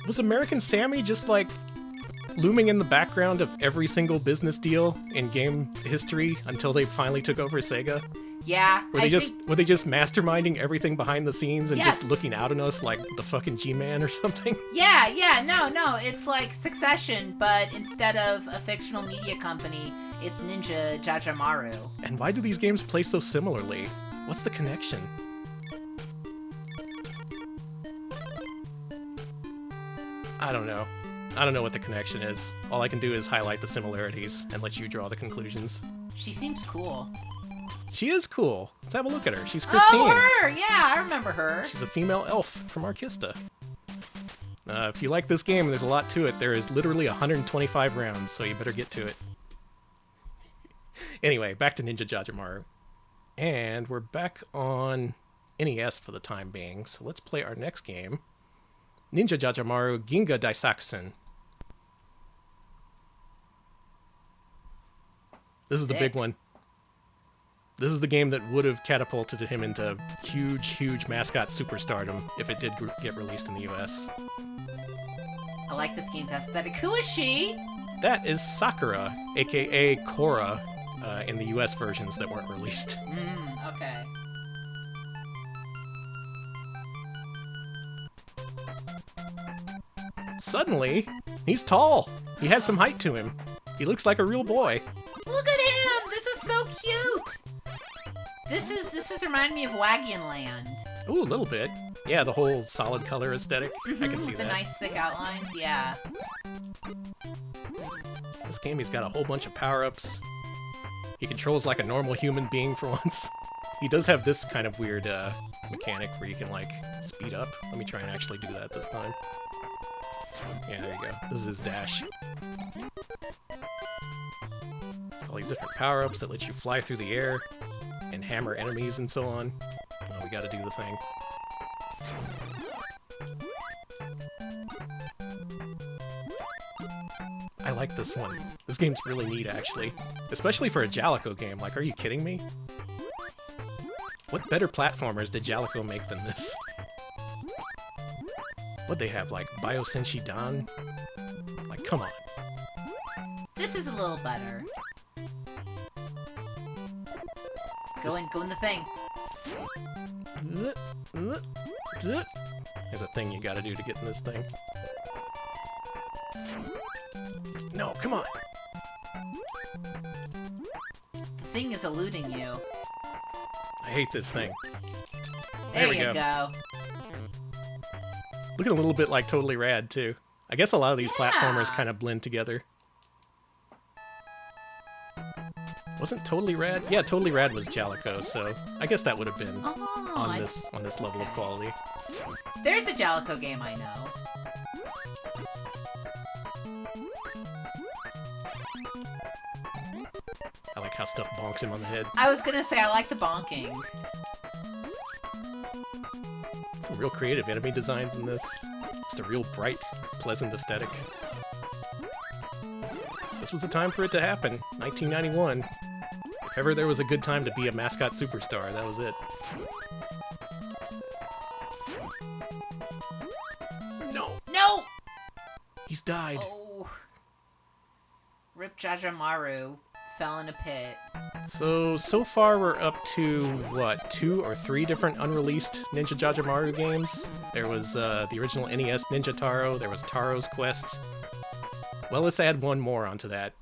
Was American Sammy just like looming in the background of every single business deal in game history until they finally took over Sega? Yeah. Were they just masterminding everything behind the scenes and just looking out on us like the fucking G-Man or something? Yeah, no, it's like Succession, but instead of a fictional media company, it's Ninja Jajamaru. And why do these games play so similarly? What's the connection? I don't know. I don't know what the connection is. All I can do is highlight the similarities and let you draw the conclusions. She seems cool. She is cool. Let's have a look at her. She's Christine. Oh, her! Yeah, I remember her. She's a female elf from Arkista. If you like this game, there's a lot to it. There is literally 125 rounds, so you better get to it. Anyway, back to Ninja Jajamaru. And we're back on NES for the time being, so let's play our next game. Ninja Jajamaru Ginga Daisakusen. This is the big one. This is the game that would have catapulted him into huge, huge mascot superstardom if it did get released in the US. I like this game's aesthetic. Who is she? That is Sakura, aka Korra, in the US versions that weren't released. Okay. Suddenly, he's tall. He has some height to him. He looks like a real boy. Look at him! This is so cute! This is reminding me of Waggian Land. Ooh, a little bit. Yeah, the whole solid color aesthetic. I can see the that. nice thick outlines, yeah. This game, he's got a whole bunch of power-ups. He controls like a normal human being for once. He does have this kind of weird mechanic where you can like speed up. Let me try and actually do that this time. Yeah, there you go. This is his dash. So All these different power-ups that let you fly through the air and hammer enemies and so on. Well, we gotta do the thing. I like this one. This game's really neat, actually. Especially for a Jaleco game. Like, are you kidding me? What better platformers did Jaleco make than this? What'd they have, like, Biosenshi Dan? Like, come on. This is a little better. Go in the thing. There's a thing you gotta do to get in this thing. No, come on! The thing is eluding you. I hate this thing. There you go. Looking a little bit like Totally Rad, too. I guess a lot of these platformers kind of blend together. Wasn't Totally Rad? Yeah, Totally Rad was Jaleco, so I guess that would have been on this level of quality. There's a Jaleco game I know. I like how stuff bonks him on the head. I was gonna say I like the bonking. Some real creative enemy designs in this. Just a real bright, pleasant aesthetic. This was the time for it to happen. 1991. If ever there was a good time to be a mascot superstar, that was it. No! No! He's died. Oh. Rip Jajamaru fell in a pit. So far we're up to, what, 2 or 3 different unreleased Ninja Jajamaru games? There was the original NES Ninja Taro, there was Taro's Quest. Well, let's add one more onto that.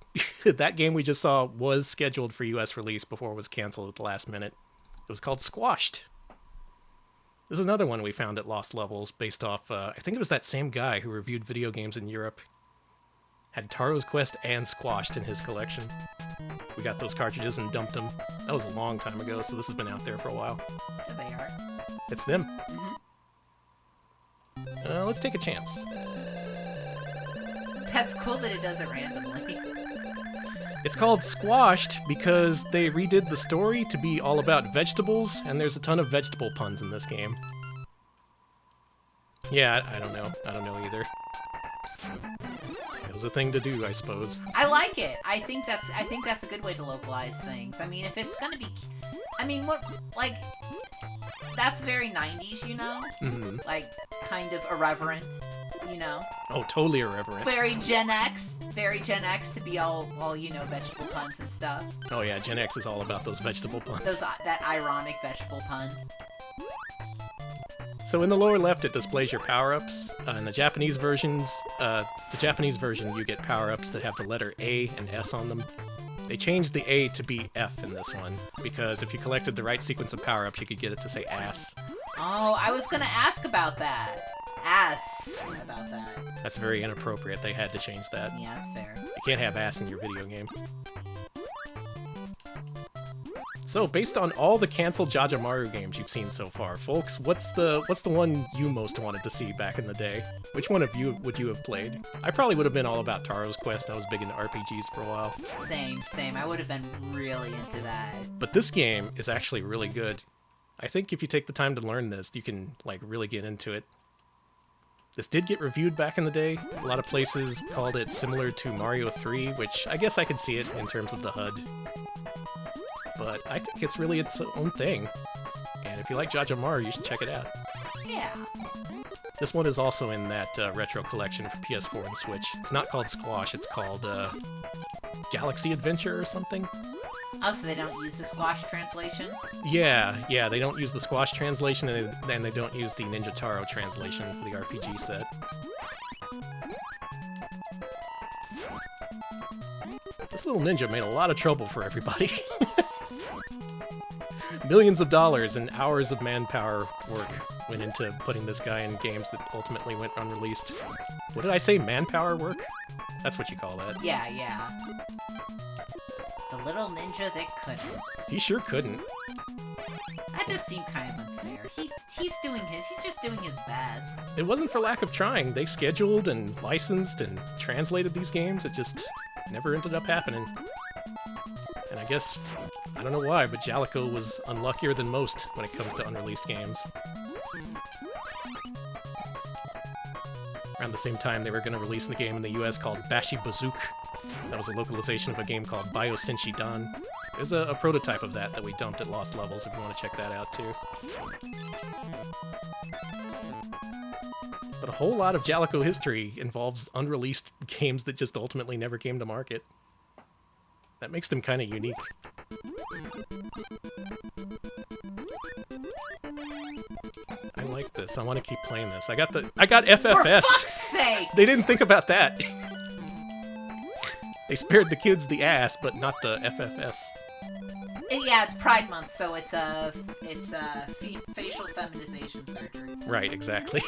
That game we just saw was scheduled for US release before it was canceled at the last minute. It was called Squashed. This is another one we found at Lost Levels based off, I think it was that same guy who reviewed video games in Europe. Had Taro's Quest and Squashed in his collection. We got those cartridges and dumped them. That was a long time ago, so this has been out there for a while. There they are. It's them. Let's take a chance. That's cool that it does it randomly. It's called Squashed because they redid the story to be all about vegetables, and there's a ton of vegetable puns in this game. Yeah, I don't know. I don't know either. It was a thing to do, I suppose. I like it. I think that's a good way to localize things. I mean, if it's gonna be, I mean, what, like, that's very 90s, you know? Like, kind of irreverent, you know? Oh, totally irreverent. Very Gen X to be all you know, vegetable puns and stuff. Oh yeah, Gen X is all about those vegetable puns. That ironic vegetable pun. So in the lower left, it displays your power-ups. In the Japanese version, you get power-ups that have the letter A and S on them. They changed the A to be F in this one, because if you collected the right sequence of power-ups, you could get it to say ass. Oh, I was gonna ask about that. About that. That's very inappropriate. They had to change that. Yeah, that's fair. You can't have ass in your video game. So, based on all the canceled Jajamaru games you've seen so far, folks, what's the one you most wanted to see back in the day? Which one of you would you have played? I probably would have been all about Taro's Quest. I was big into RPGs for a while. Same. I would have been really into that. But this game is actually really good. I think if you take the time to learn this, you can, like, really get into it. This did get reviewed back in the day. A lot of places called it similar to Mario 3, which I guess I could see it in terms of the HUD. But I think it's really its own thing. And if you like Jajamaru, you should check it out. Yeah. This one is also in that retro collection for PS4 and Switch. It's not called Squash, it's called Galaxy Adventure or something. Oh, so they don't use the Squash translation? Yeah, they don't use the Squash translation, and they don't use the Ninja Taro translation for the RPG set. This little ninja made a lot of trouble for everybody. Millions of dollars and hours of manpower work went into putting this guy in games that ultimately went unreleased. What did I say, manpower work? That's what you call that. Yeah. The little ninja that couldn't. He sure couldn't. That just seemed kind of unfair. He's just doing his best. It wasn't for lack of trying. They scheduled and licensed and translated these games. It just never ended up happening. guess, I don't know why, but Jaleco was unluckier than most when it comes to unreleased games. Around the same time, they were going to release the game in the US called Bashi Bazook. That was a localization of a game called Biosenshi Dan. There's a prototype of that we dumped at Lost Levels if you want to check that out too. But a whole lot of Jaleco history involves unreleased games that just ultimately never came to market. That makes them kind of unique. I like this. I want to keep playing this. I got FFS. For fuck's sake! They didn't think about that. They spared the kids the ass, but not the FFS. Yeah, it's Pride Month, so it's facial feminization surgery. Right, exactly.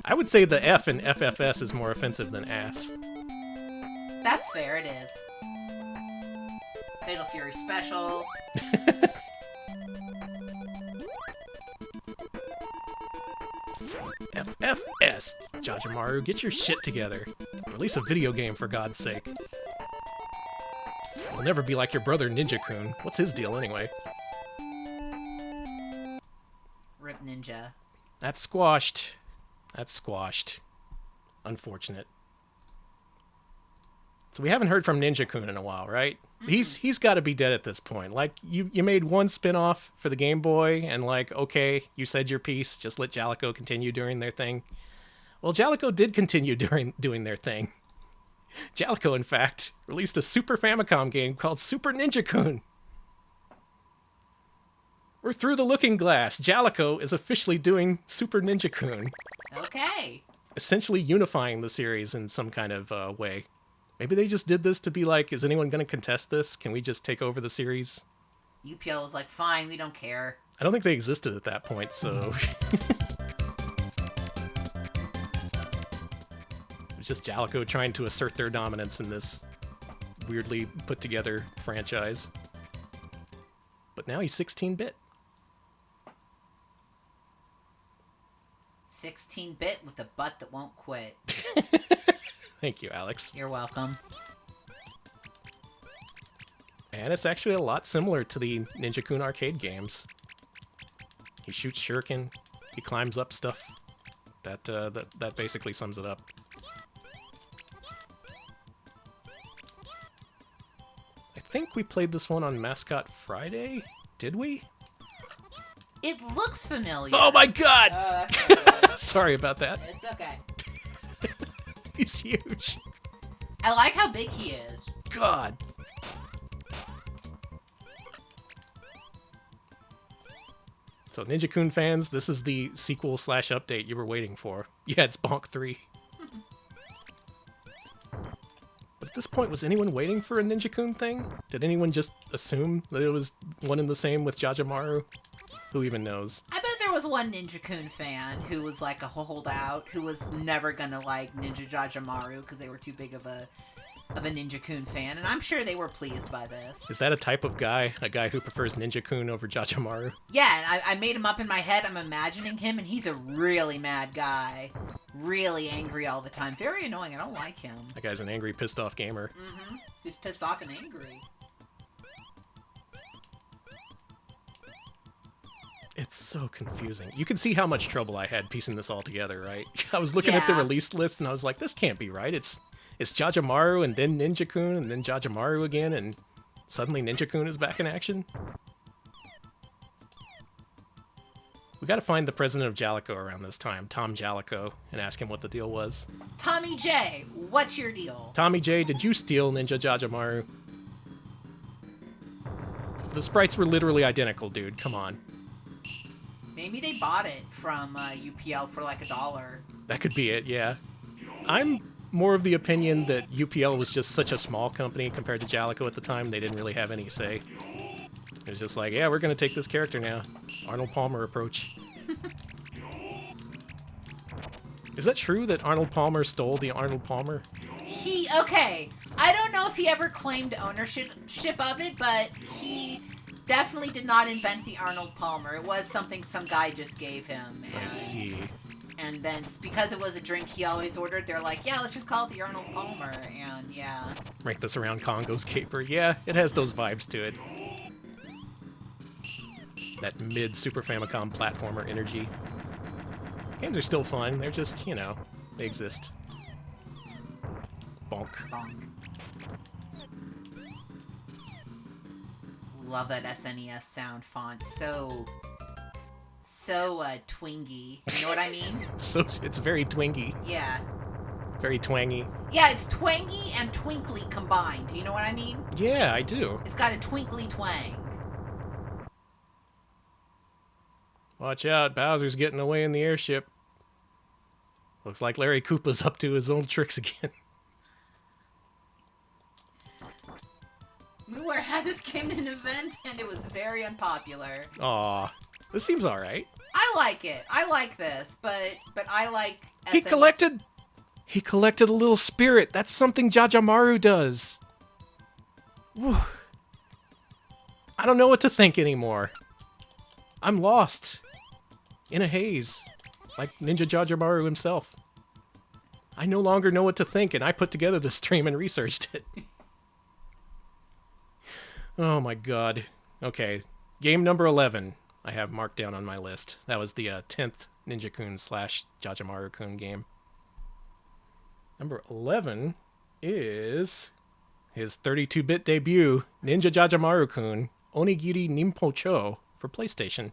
I would say the F in FFS is more offensive than ass. That's fair, it is. Fatal Fury Special. FFS! Jajamaru, get your shit together. Release a video game, for God's sake. You'll never be like your brother Ninja-kun. What's his deal, anyway? Rip Ninja. That's squashed. That's squashed. Unfortunate. So we haven't heard from Ninja-kun in a while, right? Mm-hmm. He's got to be dead at this point. Like, you made one spin-off for the Game Boy, and like, okay, you said your piece, just let Jaleco continue doing their thing. Well, Jaleco did continue doing their thing. Jaleco, in fact, released a Super Famicom game called Super Ninja-kun. We're through the looking glass. Jaleco is officially doing Super Ninja-kun. Okay. Essentially unifying the series in some kind of way. Maybe they just did this to be like, is anyone going to contest this? Can we just take over the series? UPL was like, fine, we don't care. I don't think they existed at that point, so... It was just Jaleco trying to assert their dominance in this weirdly put-together franchise. But now he's 16-bit. 16-bit with a butt that won't quit. Thank you, Alex. You're welcome. And it's actually a lot similar to the Ninja-kun arcade games. He shoots shuriken, he climbs up stuff. That basically sums it up. I think we played this one on Mascot Friday? Did we? It looks familiar. Oh my god! That's not good. Sorry about that. It's okay. He's huge. I like how big he is. God. So Ninja-kun fans, this is the sequel/update you were waiting for. Yeah, it's Bonk 3. But at this point, was anyone waiting for a Ninja-kun thing? Did anyone just assume that it was one and the same with Jajamaru? Who even knows? I bet there was one Ninja-kun fan who was like a holdout, who was never gonna like Ninja Jajamaru because they were too big of a Ninja-kun fan, and I'm sure they were pleased by this. Is that a type of guy? A guy who prefers Ninja-kun over Jajamaru? Yeah, I made him up in my head. I'm imagining him, and he's a really mad guy. Really angry all the time. Very annoying. I don't like him. That guy's an angry, pissed-off gamer. Mm-hmm. He's pissed off and angry. It's so confusing. You can see how much trouble I had piecing this all together, right? I was looking at the release list, and I was like, this can't be right. It's Jajamaru, and then Ninja-kun, and then Jajamaru again, and suddenly Ninja-kun is back in action? We gotta find the president of Jaleco around this time, Tom Jaleco, and ask him what the deal was. Tommy J, what's your deal? Tommy J, did you steal Ninja Jajamaru? The sprites were literally identical, dude. Come on. Maybe they bought it from UPL for like $1. That could be it, yeah. I'm more of the opinion that UPL was just such a small company compared to Jaleco at the time, they didn't really have any say. It was just like, yeah, we're gonna take this character now. Arnold Palmer approach. Is that true that Arnold Palmer stole the Arnold Palmer? Okay, I don't know if he ever claimed ownership of it, but he definitely did not invent the Arnold Palmer. It was something some guy just gave him. I see. And then because it was a drink he always ordered, they're like, yeah, let's just call it the Arnold Palmer. And yeah. Rank this around Congo's Caper. Yeah, it has those vibes to it. That mid Super Famicom platformer energy. Games are still fun. They're just, you know, they exist. Bonk. Bonk. Love that SNES sound font. So twingy. You know what I mean? So it's very twingy. Yeah. Very twangy. Yeah, it's twangy and twinkly combined. Do you know what I mean? Yeah, I do. It's got a twinkly twang. Watch out, Bowser's getting away in the airship. Looks like Larry Koopa's up to his old tricks again. Moore had this game in an event and it was very unpopular. Aw, this seems alright. I like it. I like this, but I like SNES. He collected a little spirit. That's something Jajamaru does. Whew. I don't know what to think anymore. I'm lost. In a haze. Like Ninja Jajamaru himself. I no longer know what to think, and I put together this stream and researched it. Oh my god. Okay. Game number 11 I have marked down on my list. That was the 10th Ninja-kun / Jajamaru-kun game. Number 11 is his 32-bit debut, Ninja Jajamaru-kun Onigiri Ninpocho for PlayStation.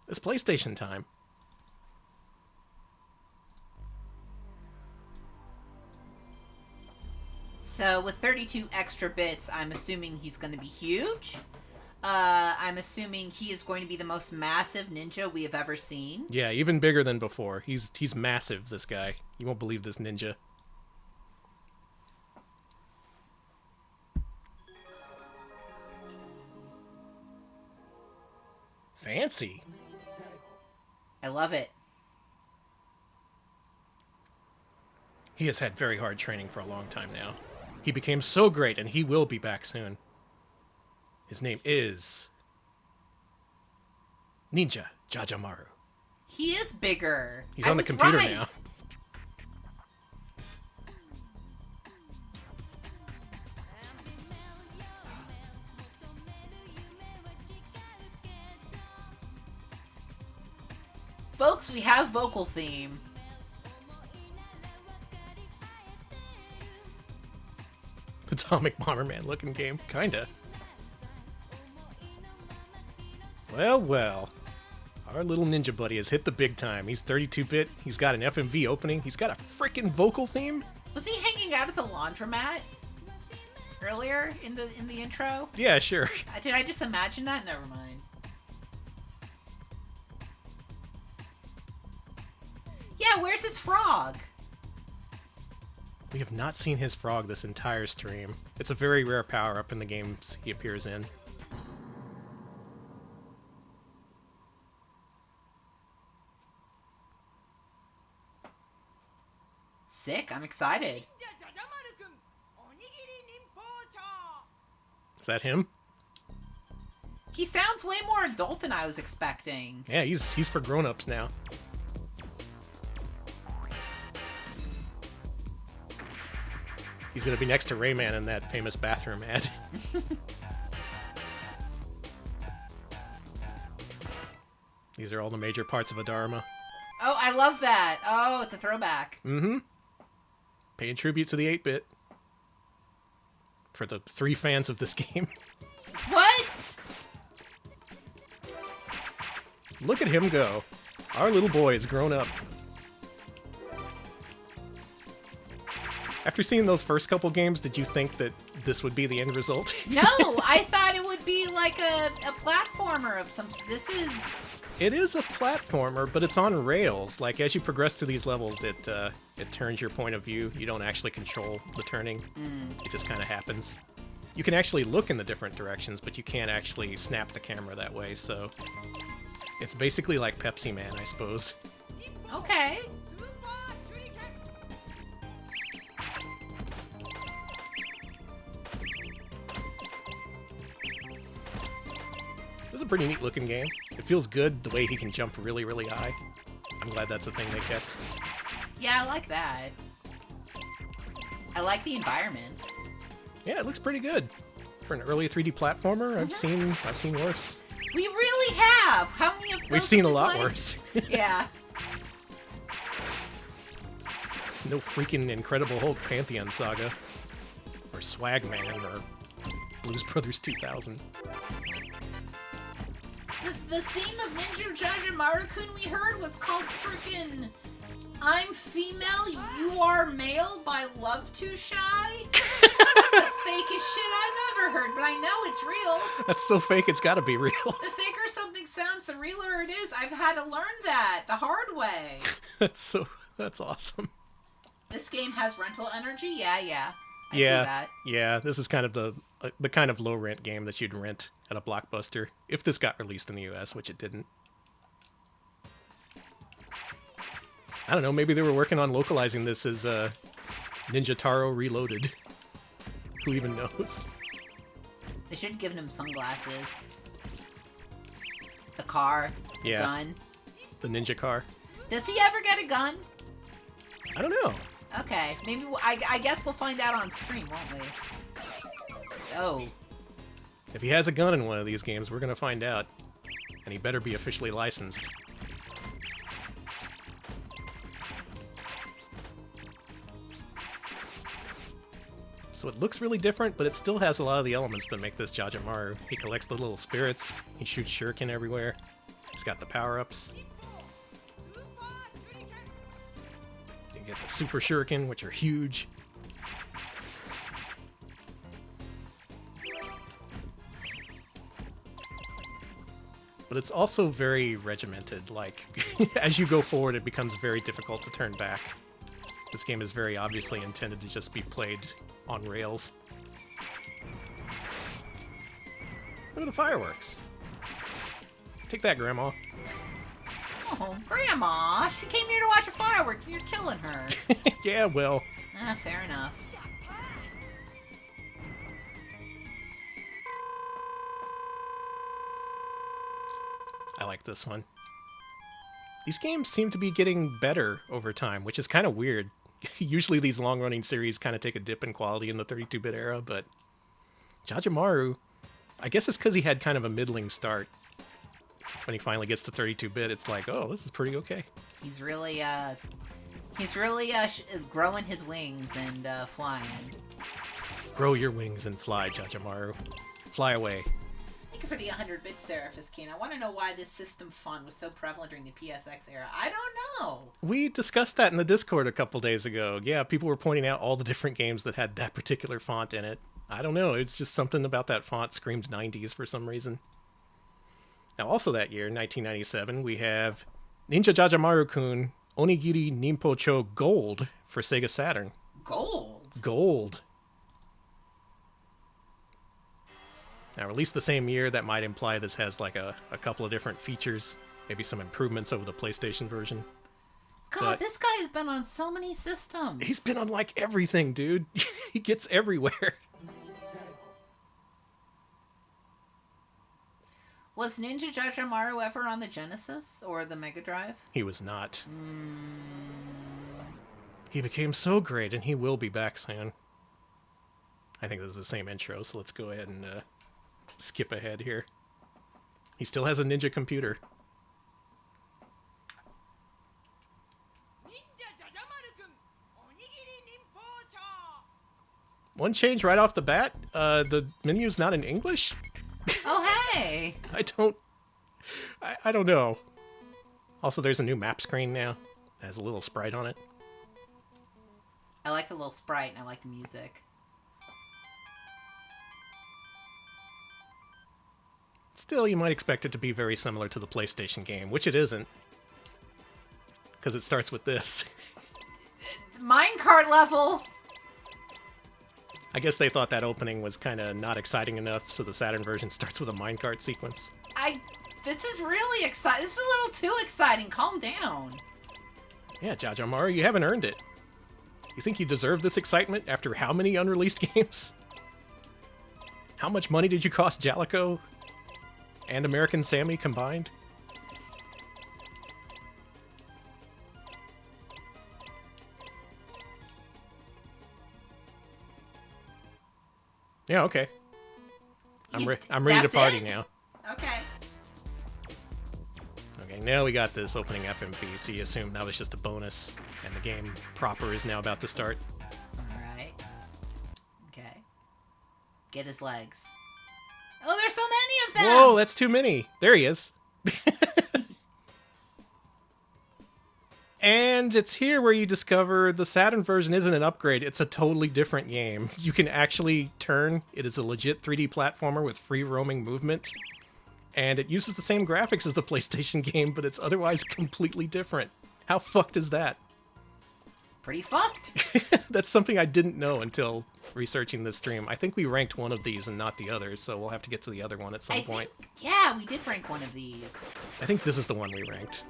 It's PlayStation time. So with 32 extra bits, I'm assuming he's going to be huge. I'm assuming he is going to be the most massive ninja we have ever seen. Yeah, even bigger than before. He's massive, this guy. You won't believe this ninja. Fancy. I love it. He has had very hard training for a long time now. He became so great, and he will be back soon. His name is Ninja Jajamaru. He is bigger. He's on the computer now. Folks, we have vocal theme. Atomic Bomberman looking game, kinda. Well. Our little ninja buddy has hit the big time. He's 32-bit, he's got an FMV opening, he's got a freaking vocal theme. Was he hanging out at the laundromat earlier in the intro? Yeah, sure. Did I just imagine that? Never mind. Yeah, where's his frog? We have not seen his frog this entire stream. It's a very rare power-up in the games he appears in. Sick, I'm excited. Is that him? He sounds way more adult than I was expecting. Yeah, he's for grown-ups now. He's gonna be next to Rayman in that famous bathroom ad. These are all the major parts of a Dharma. Oh, I love that. Oh, it's a throwback. Mm-hmm. Paying tribute to the 8-bit. For the 3 fans of this game. What? Look at him go. Our little boy is grown up. After seeing those first couple games, did you think that this would be the end result? No, I thought it would be like a platformer of some... This is... It is a platformer, but it's on rails. Like, as you progress through these levels, it turns your point of view. You don't actually control the turning. It just kind of happens. You can actually look in the different directions, but you can't actually snap the camera that way, so... It's basically like Pepsi Man, I suppose. Okay. This is a pretty neat looking game. It feels good the way he can jump really, really high. I'm glad that's a thing they kept. Yeah, I like that. I like the environments. Yeah, it looks pretty good. For an early 3D platformer, I've seen worse. We really have! How many of those We've seen a have we lot played? worse. Yeah. It's no freaking Incredible Hulk Pantheon Saga. Or Swagman, or Blues Brothers 2000. The theme of Ninja Jajamaru-kun we heard was called frickin' I'm Female, You Are Male by Love Too Shy. That's the fakest shit I've ever heard, but I know it's real. That's so fake, it's gotta be real. The faker something sounds, the realer it is. I've had to learn that the hard way. That's awesome. This game has rental energy? Yeah. I Yeah, see that. yeah, this is kind of the kind of low rent game that you'd rent at a Blockbuster if this got released in the US, which it didn't. I don't know, maybe they were working on localizing this as Ninja Taro Reloaded. Who even knows? They should have given him sunglasses. The car. The Yeah. gun. The ninja car. Does he ever get a gun? I don't know. Okay, maybe I guess we'll find out on stream, won't we? Oh, If he has a gun in one of these games, we're gonna find out. And he better be officially licensed. So it looks really different, but it still has a lot of the elements that make this Jajamaru. He collects the little spirits, he shoots shuriken everywhere, he's got the power-ups. You get the super shuriken, which are huge. But it's also very regimented, like, as you go forward it becomes very difficult to turn back. This game is very obviously intended to just be played on rails. Look at the fireworks. Take that, Grandma. oh, Grandma! She came here to watch the fireworks, and you're killing her. Yeah, well, Fair enough. I like this one. These games seem to be getting better over time, which is kind of weird. Usually these long-running series kind of take a dip in quality in the 32-bit era, but Jajamaru, I guess it's because he had kind of a middling start. When he finally gets to 32-bit, it's like, oh, this is pretty okay. He's really growing his wings and flying. Grow your wings and fly, Jajamaru. Fly away. Thank you for the 100-bit Seraphis Keen. I want to know why this system font was so prevalent during the PSX era. I don't know. We discussed that in the Discord a couple days ago. Yeah, people were pointing out all the different games that had that particular font in it. I don't know, it's just something about that font screamed 90s for some reason. Now, also that year, 1997, we have Ninja Jajamaru-kun Onigiri Ninpocho Gold for Sega Saturn. Gold? Gold. Now, released the same year, that might imply this has like a couple of different features, maybe some improvements over the PlayStation version. God, But- this guy has been on so many systems. He's been on like everything, dude. He gets everywhere. Was Ninja Jajamaru ever on the Genesis or the Mega Drive? He was not. He became so great, and he will be back soon. I think this is the same intro, so let's go ahead and skip ahead here. He still has a ninja computer. Ninja Jajamaru-kun, Onigiri Ninpocho. One change right off the bat, the menu's not in English? Oh, hey! I don't know. Also, there's a new map screen now. It has a little sprite on it. I like the little sprite and I like the music. Still, you might expect it to be very similar to the PlayStation game, which it isn't. Because it starts with this. Minecart level! I guess they thought that opening was kind of not exciting enough, so the Saturn version starts with a minecart sequence. This is really exciting. This is a little too exciting. Calm down. Yeah, Jajamaru, you haven't earned it. You think you deserve this excitement after how many unreleased games? How much money did you cost Jaleco and American Sammy combined? Yeah, okay. I'm ready That's to party it? now. Okay. Okay, now we got this opening FMV, so you assume that was just a bonus, and the game proper is now about to start. Alright. Okay. Get his legs. Oh, there's so many of them! Whoa, that's too many. There he is. And it's here where you discover the Saturn version isn't an upgrade, it's a totally different game. You can actually turn. It is a legit 3D platformer with free roaming movement. And it uses the same graphics as the PlayStation game, but it's otherwise completely different. How fucked is that? Pretty fucked. That's something I didn't know until researching this stream. I think we ranked one of these and not the others, so we'll have to get to the other one at some point. Yeah, we did rank one of these. I think this is the one we ranked.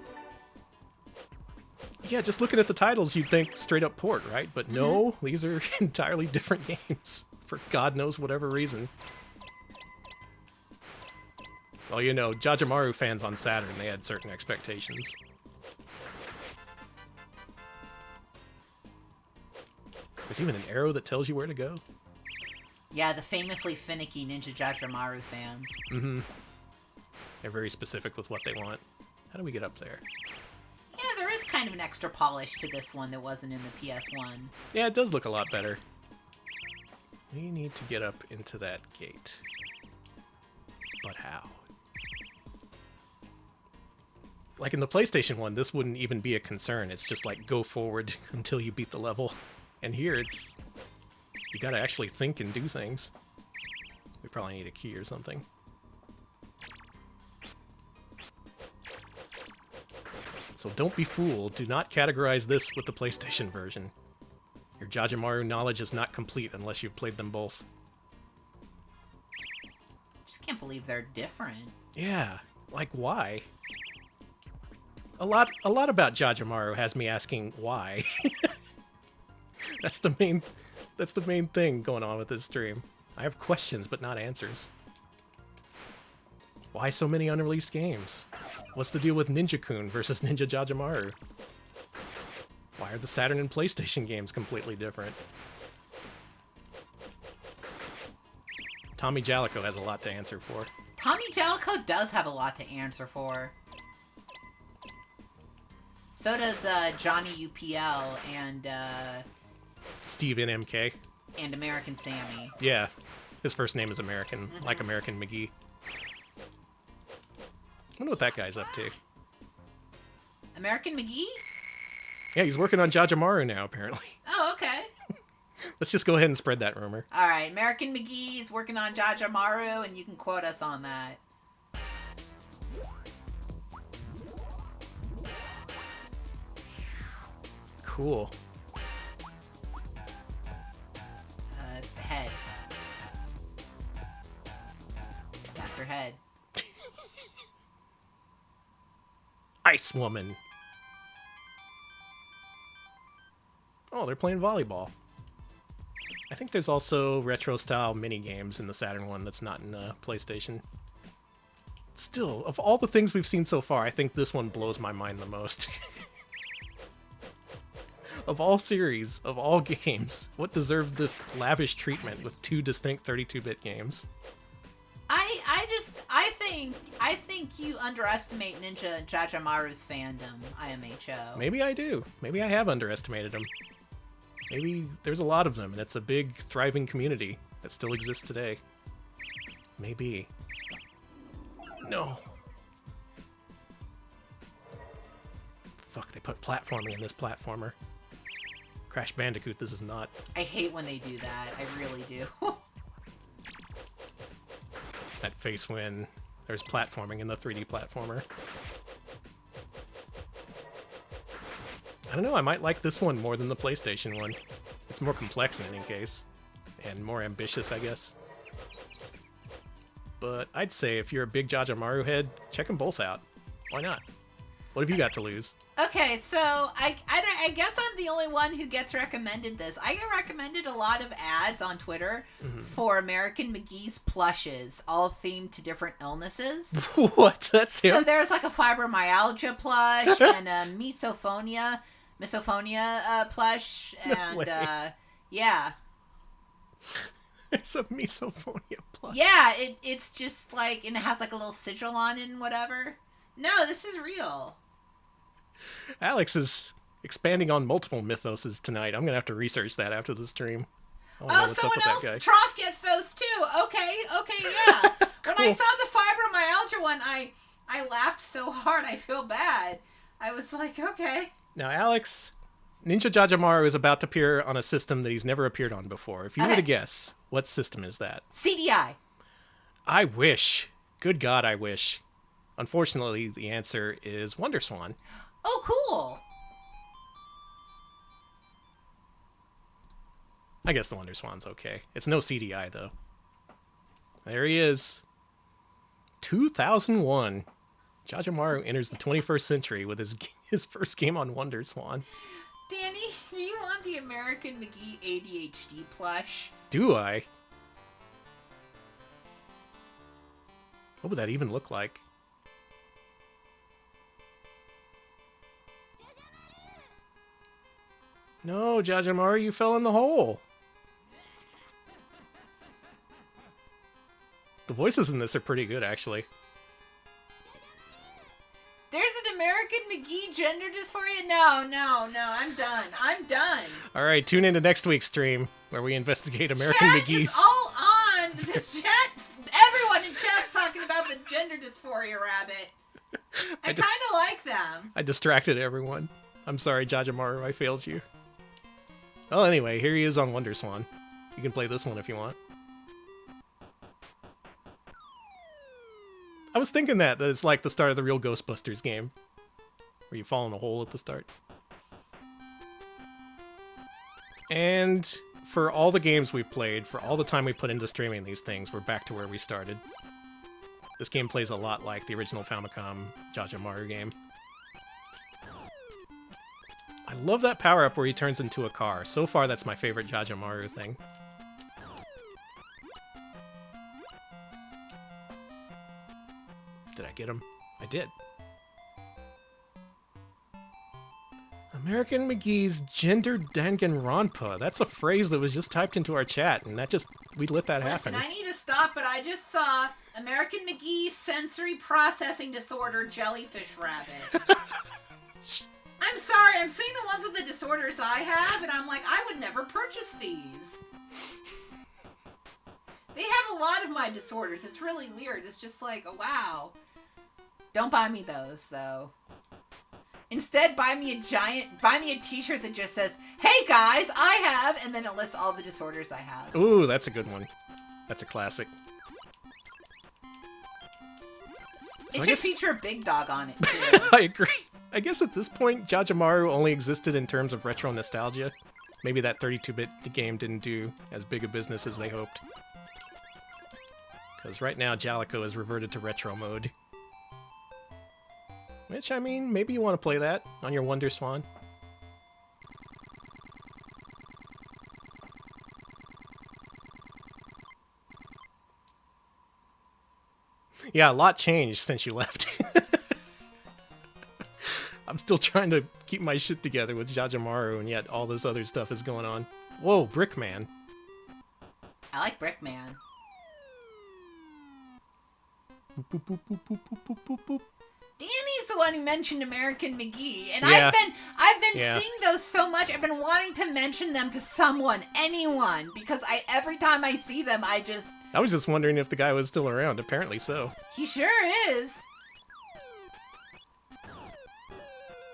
Yeah, just looking at the titles, you'd think straight up port, right? But no, these are entirely different games, for God knows whatever reason. Well, you know, Jajamaru fans on Saturn, they had certain expectations. There's even an arrow that tells you where to go. Yeah, the famously finicky Ninja Jajamaru fans. Mm-hmm. They're very specific with what they want. How do we get up there? Yeah, there is kind of an extra polish to this one that wasn't in the PS1. Yeah, it does look a lot better. We need to get up into that gate. But how? Like in the PlayStation one, this wouldn't even be a concern. It's just like, go forward until you beat the level. And here it's... you gotta actually think and do things. We probably need a key or something. So don't be fooled. Do not categorize this with the PlayStation version. Your Jajamaru knowledge is not complete unless you've played them both. Just can't believe they're different. Yeah, like why? A lot about Jajamaru has me asking why. That's the main thing going on with this stream. I have questions but not answers. Why so many unreleased games? What's the deal with Ninja-kun versus Ninja Jajamaru? Why are the Saturn and PlayStation games completely different? Tommy Jaleco has a lot to answer for. Tommy Jaleco does have a lot to answer for. So does Johnny UPL and Steve NMK. And American Sammy. Yeah, his first name is American, like American McGee. I wonder what that guy's up to. American McGee? Yeah, he's working on Jajamaru now, apparently. Oh, okay. Let's just go ahead and spread that rumor. Alright, American McGee is working on Jajamaru, and you can quote us on that. Cool. Head. That's her head. Ice Woman. Oh, they're playing volleyball. I think there's also retro-style mini-games in the Saturn one that's not in PlayStation. Still, of all the things we've seen so far, I think this one blows my mind the most. Of all series, of all games, what deserved this lavish treatment with two distinct 32-bit games? I think you underestimate Ninja Jajamaru's fandom, IMHO. Maybe I do. Maybe I have underestimated them. Maybe there's a lot of them, and it's a big, thriving community that still exists today. Maybe. No. Fuck, they put platforming in this platformer. Crash Bandicoot, this is not. I hate when they do that. I really do. That face when there's platforming in the 3D platformer. I don't know, I might like this one more than the PlayStation one. It's more complex in any case. And more ambitious, I guess. But I'd say if you're a big Jajamaru head, check them both out. Why not? What have you got to lose? Okay, so I guess I'm the only one who gets recommended this. I get recommended a lot of ads on Twitter for American McGee's plushes, all themed to different illnesses. What? That's him? So there's like a fibromyalgia plush and a misophonia plush, and No way. yeah. There's a misophonia plush. Yeah, it's just like, and it has like a little sigil on it and whatever. No, this is real. Alex is expanding on multiple mythoses tonight. I'm going to have to research that after the stream. I wanna know Oh, what's up someone with that else, guy. Trough gets those too. Okay, yeah. When I Cool. saw the fibromyalgia one, I laughed so hard, I feel bad. I was like, okay. Now, Alex, Ninja Jajamaru is about to appear on a system that he's never appeared on before. If you were Okay. to guess, what system is that? CDI. I wish. Good God, I wish. Unfortunately, the answer is WonderSwan. Oh, cool. I guess the WonderSwan's okay. It's no CDI, though. There he is. 2001. Jajamaru enters the 21st century with his first game on WonderSwan. Danny, do you want the American McGee ADHD plush? Do I? What would that even look like? No, Jajamaru, you fell in the hole. The voices in this are pretty good, actually. There's an American McGee gender dysphoria? No, I'm done. All right, tune into next week's stream where we investigate American Chat McGee's. is all on. The chat, everyone in chat's talking about the gender dysphoria rabbit. I kind of like them. I distracted everyone. I'm sorry, Jajamaru, I failed you. Well, anyway, here he is on WonderSwan. You can play this one if you want. I was thinking that it's like the start of the real Ghostbusters game, where you fall in a hole at the start. And for all the games we've played, for all the time we put into streaming these things, we're back to where we started. This game plays a lot like the original Famicom Jajamaru game. I love that power-up where he turns into a car. So far, that's my favorite Jajamaru thing. Did I get him? I did. American McGee's gender Danganronpa. That's a phrase that was just typed into our chat, and we let that happen. Listen, I need to stop, but I just saw American McGee sensory processing disorder jellyfish rabbit. I'm sorry, I'm seeing the ones with the disorders I have, and I'm like, I would never purchase these. They have a lot of my disorders. It's really weird. It's just like, oh, wow. Don't buy me those, though. Instead, buy me a t-shirt that just says, hey guys, I have, and then it lists all the disorders I have. Ooh, that's a good one. That's a classic. It So I should guess- feature a big dog on it, too. I agree. I guess at this point, Jajamaru only existed in terms of retro nostalgia. Maybe that 32-bit game didn't do as big a business as they hoped. Because right now, Jaleco has reverted to retro mode. Which, I mean, maybe you want to play that on your WonderSwan. Yeah, a lot changed since you left. I'm still trying to keep my shit together with Jajamaru, and yet all this other stuff is going on. Whoa, Brickman. I like Brickman. Boop, boop, boop, boop, boop, boop, boop, boop, boop. Danny's the one who mentioned American McGee, and Yeah. I've been Yeah. seeing those so much. I've been wanting to mention them to someone, anyone, because every time I see them, I was just wondering if the guy was still around. Apparently so. he sure is.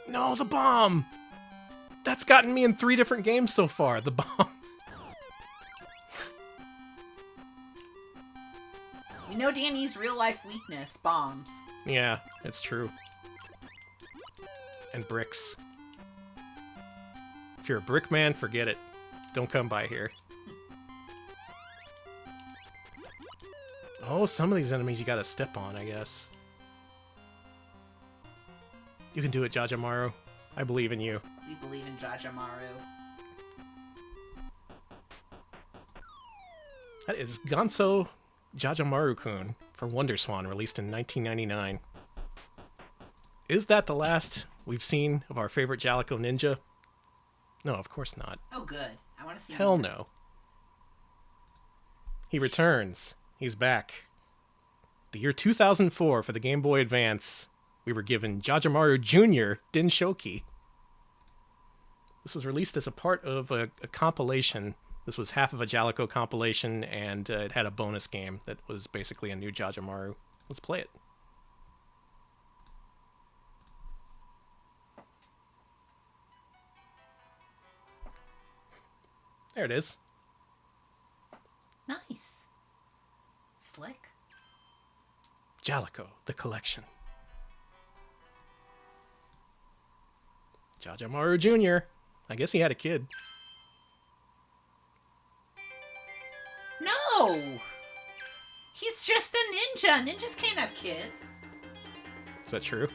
No, the bomb! That's gotten me in 3 different games so far, the bomb. We know Danny's real life weakness, bombs. Yeah, it's true. And bricks. If you're a brick man, forget it. Don't come by here. Oh, some of these enemies you gotta step on, I guess. You can do it, Jajamaru. I believe in you. We believe in Jajamaru. That is Ganso Jajamaru-kun for WonderSwan, released in 1999. Is that the last we've seen of our favorite Jaleco ninja? No, of course not. Oh, good. I want to see Hell more. no. He returns. He's back. The year 2004 for the Game Boy Advance. We were given Jajamaru Jr. Denshoki. This was released as a part of a compilation. This was half of a Jaleco compilation, and it had a bonus game that was basically a new Jajamaru. Let's play it. There it is. Nice. Slick. Jaleco, the collection. Jajamaru Jr. I guess he had a kid. No! He's just a ninja. Ninjas can't have kids. Is that true?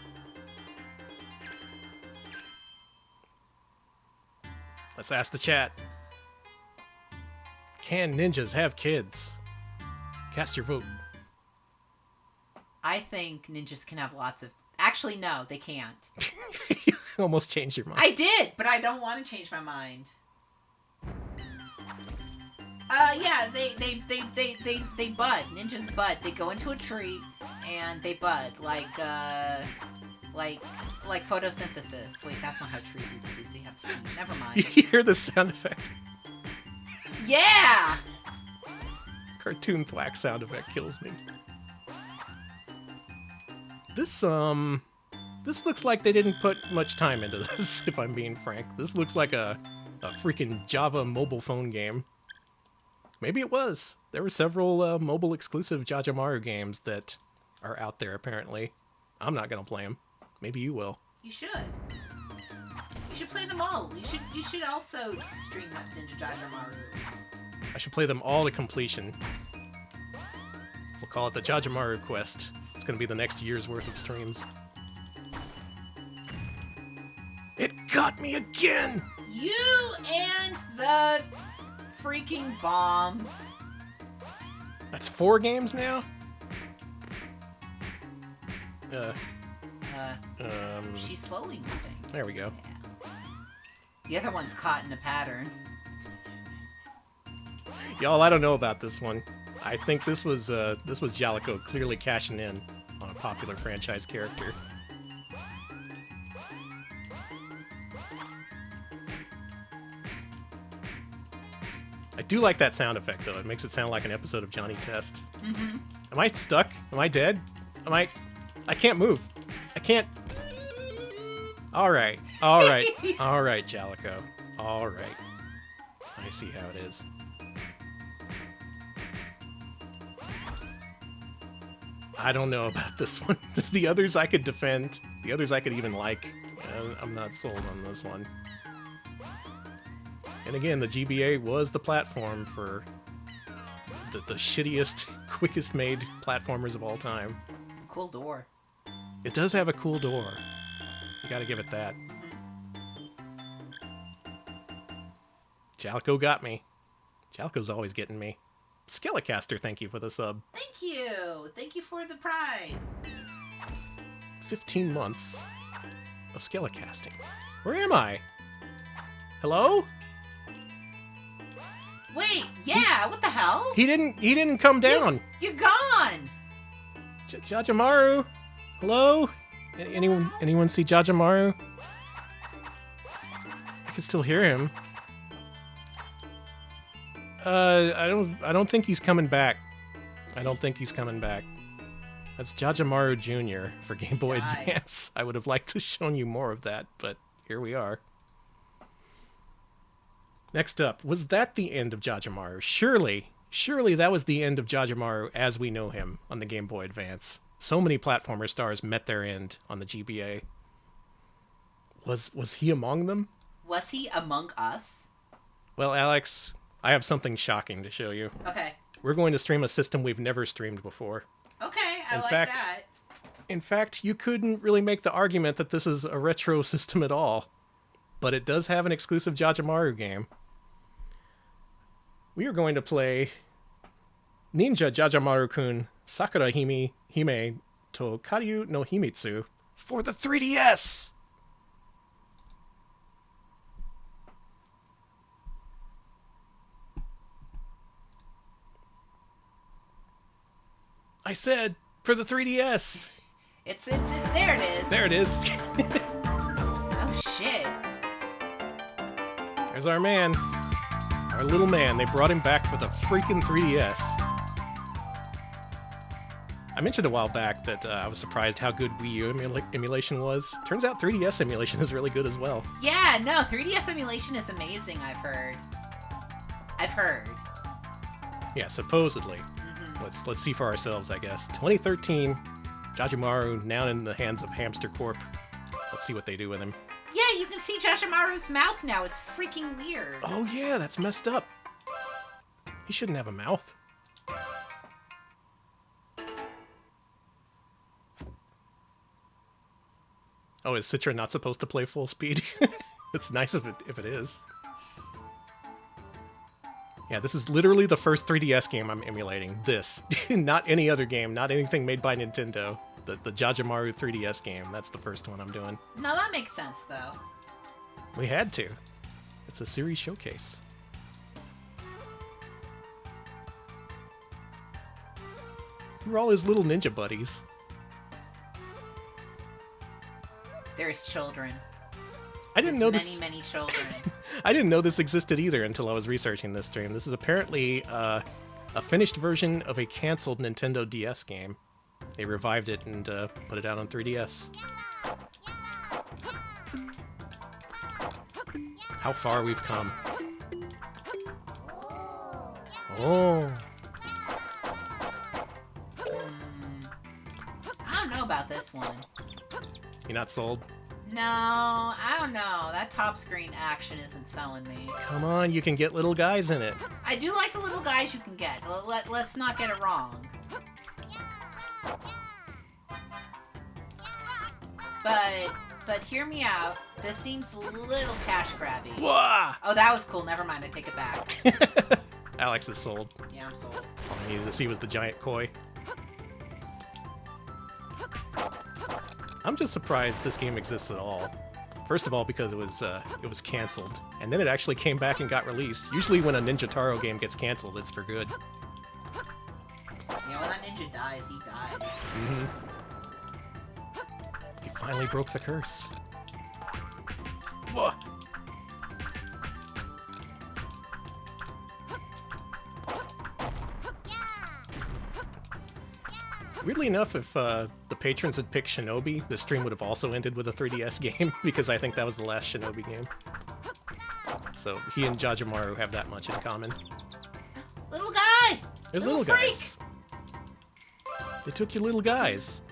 Let's ask the chat. Can ninjas have kids? Cast your vote. I think ninjas can have lots of... Actually, no, they can't. You almost changed your mind. I did, but I don't want to change my mind. Yeah, they bud. Ninjas bud. They go into a tree and they bud like photosynthesis. Wait, that's not how trees reproduce. They have seed. Never mind. You hear the sound effect? Yeah. Cartoon thwack sound effect kills me. This looks like they didn't put much time into this, if I'm being frank. This looks like a freaking Java mobile phone game. Maybe it was. There were several mobile exclusive Jajamaru games that are out there apparently. I'm not gonna play them. Maybe you will. You should. You should play them all. You should also stream Ninja Jajamaru. I should play them all to completion. We'll call it the Jajamaru Quest. It's gonna be the next year's worth of streams. It got me again! You and the freaking bombs. That's 4 games now? She's slowly moving. There we go. Yeah. The other one's caught in a pattern. Y'all, I don't know about this one. I think this was Jaleco clearly cashing in on a popular franchise character. I do like that sound effect though. It makes it sound like an episode of Johnny Test. Mm-hmm. Am I stuck? Am I dead? I can't move. I can't. All right, Jaleco. All right. I see how it is. I don't know about this one. The others I could defend. The others I could even like. I'm not sold on this one. And again, the GBA was the platform for the shittiest, quickest made platformers of all time. Cool door. It does have a cool door. You gotta give it that. Jaleco got me. Jaleco's always getting me. Skelecaster, thank you for the sub. Thank you. Thank you for the pride. 15 months of Skelecasting. Where am I? Hello? Wait, yeah, what the hell? He didn't come down. You're gone. Jajamaru? Hello? Anyone see Jajamaru? I can still hear him. I don't think he's coming back. I don't think he's coming back. That's Jajamaru Jr. for Game Boy Advance. I would have liked to shown you more of that, but here we are. Next up, was that the end of Jajamaru? Surely that was the end of Jajamaru as we know him on the Game Boy Advance. So many platformer stars met their end on the GBA. Was he among them? Was he among us? Well, Alex, I have something shocking to show you. Okay. We're going to stream a system we've never streamed before. Okay, I like that. In fact, you couldn't really make the argument that this is a retro system at all. But it does have an exclusive Jajamaru game. We are going to play Ninja Jajamaru-kun Sakura Hime to Karyu no Himitsu for the 3DS! I said for the 3DS. It's there it is. There it is. Oh shit. There's our man. Our little man. They brought him back for the freaking 3DS. I mentioned a while back that I was surprised how good Wii U emulation was. Turns out 3DS emulation is really good as well. Yeah, no, 3DS emulation is amazing, I've heard. Yeah, supposedly. Let's see for ourselves, I guess. 2013, Jajamaru now in the hands of Hamster Corp. Let's see what they do with him. Yeah, you can see Jajamaru's mouth now. It's freaking weird. Oh yeah, that's messed up. He shouldn't have a mouth. Oh, is Citra not supposed to play full speed? It's nice if it is. Yeah, this is literally the first 3DS game I'm emulating. This. Not any other game, not anything made by Nintendo. The Jajamaru 3DS game, that's the first one I'm doing. No, that makes sense, though. We had to. It's a series showcase. Who are all his little ninja buddies? There's children. I didn't know this. Many children. I didn't know this existed either until I was researching this stream. This is apparently a finished version of a canceled Nintendo DS game. They revived it and put it out on 3DS. How far we've come. Oh. I don't know about this one. You're not sold? No, I don't know. That top screen action isn't selling me. Come on, you can get little guys in it. I do like the little guys you can get. Let's not get it wrong. But hear me out. This seems a little cash grabby. Wah! Oh, that was cool. Never mind. I take it back. Alex is sold. Yeah, I'm sold. All I needed to see was the giant koi. I'm just surprised this game exists at all. First of all, because it was canceled, and then it actually came back and got released. Usually, when a Ninja Taro game gets canceled, it's for good. Yeah, when that ninja dies, he dies. Mm-hmm. He finally broke the curse. Whoa! Weirdly enough, if the patrons had picked Shinobi, the stream would have also ended with a 3DS game, because I think that was the last Shinobi game. So he and Jajamaru have that much in common. Little guy! There's little little freak! guys. They took your little guys.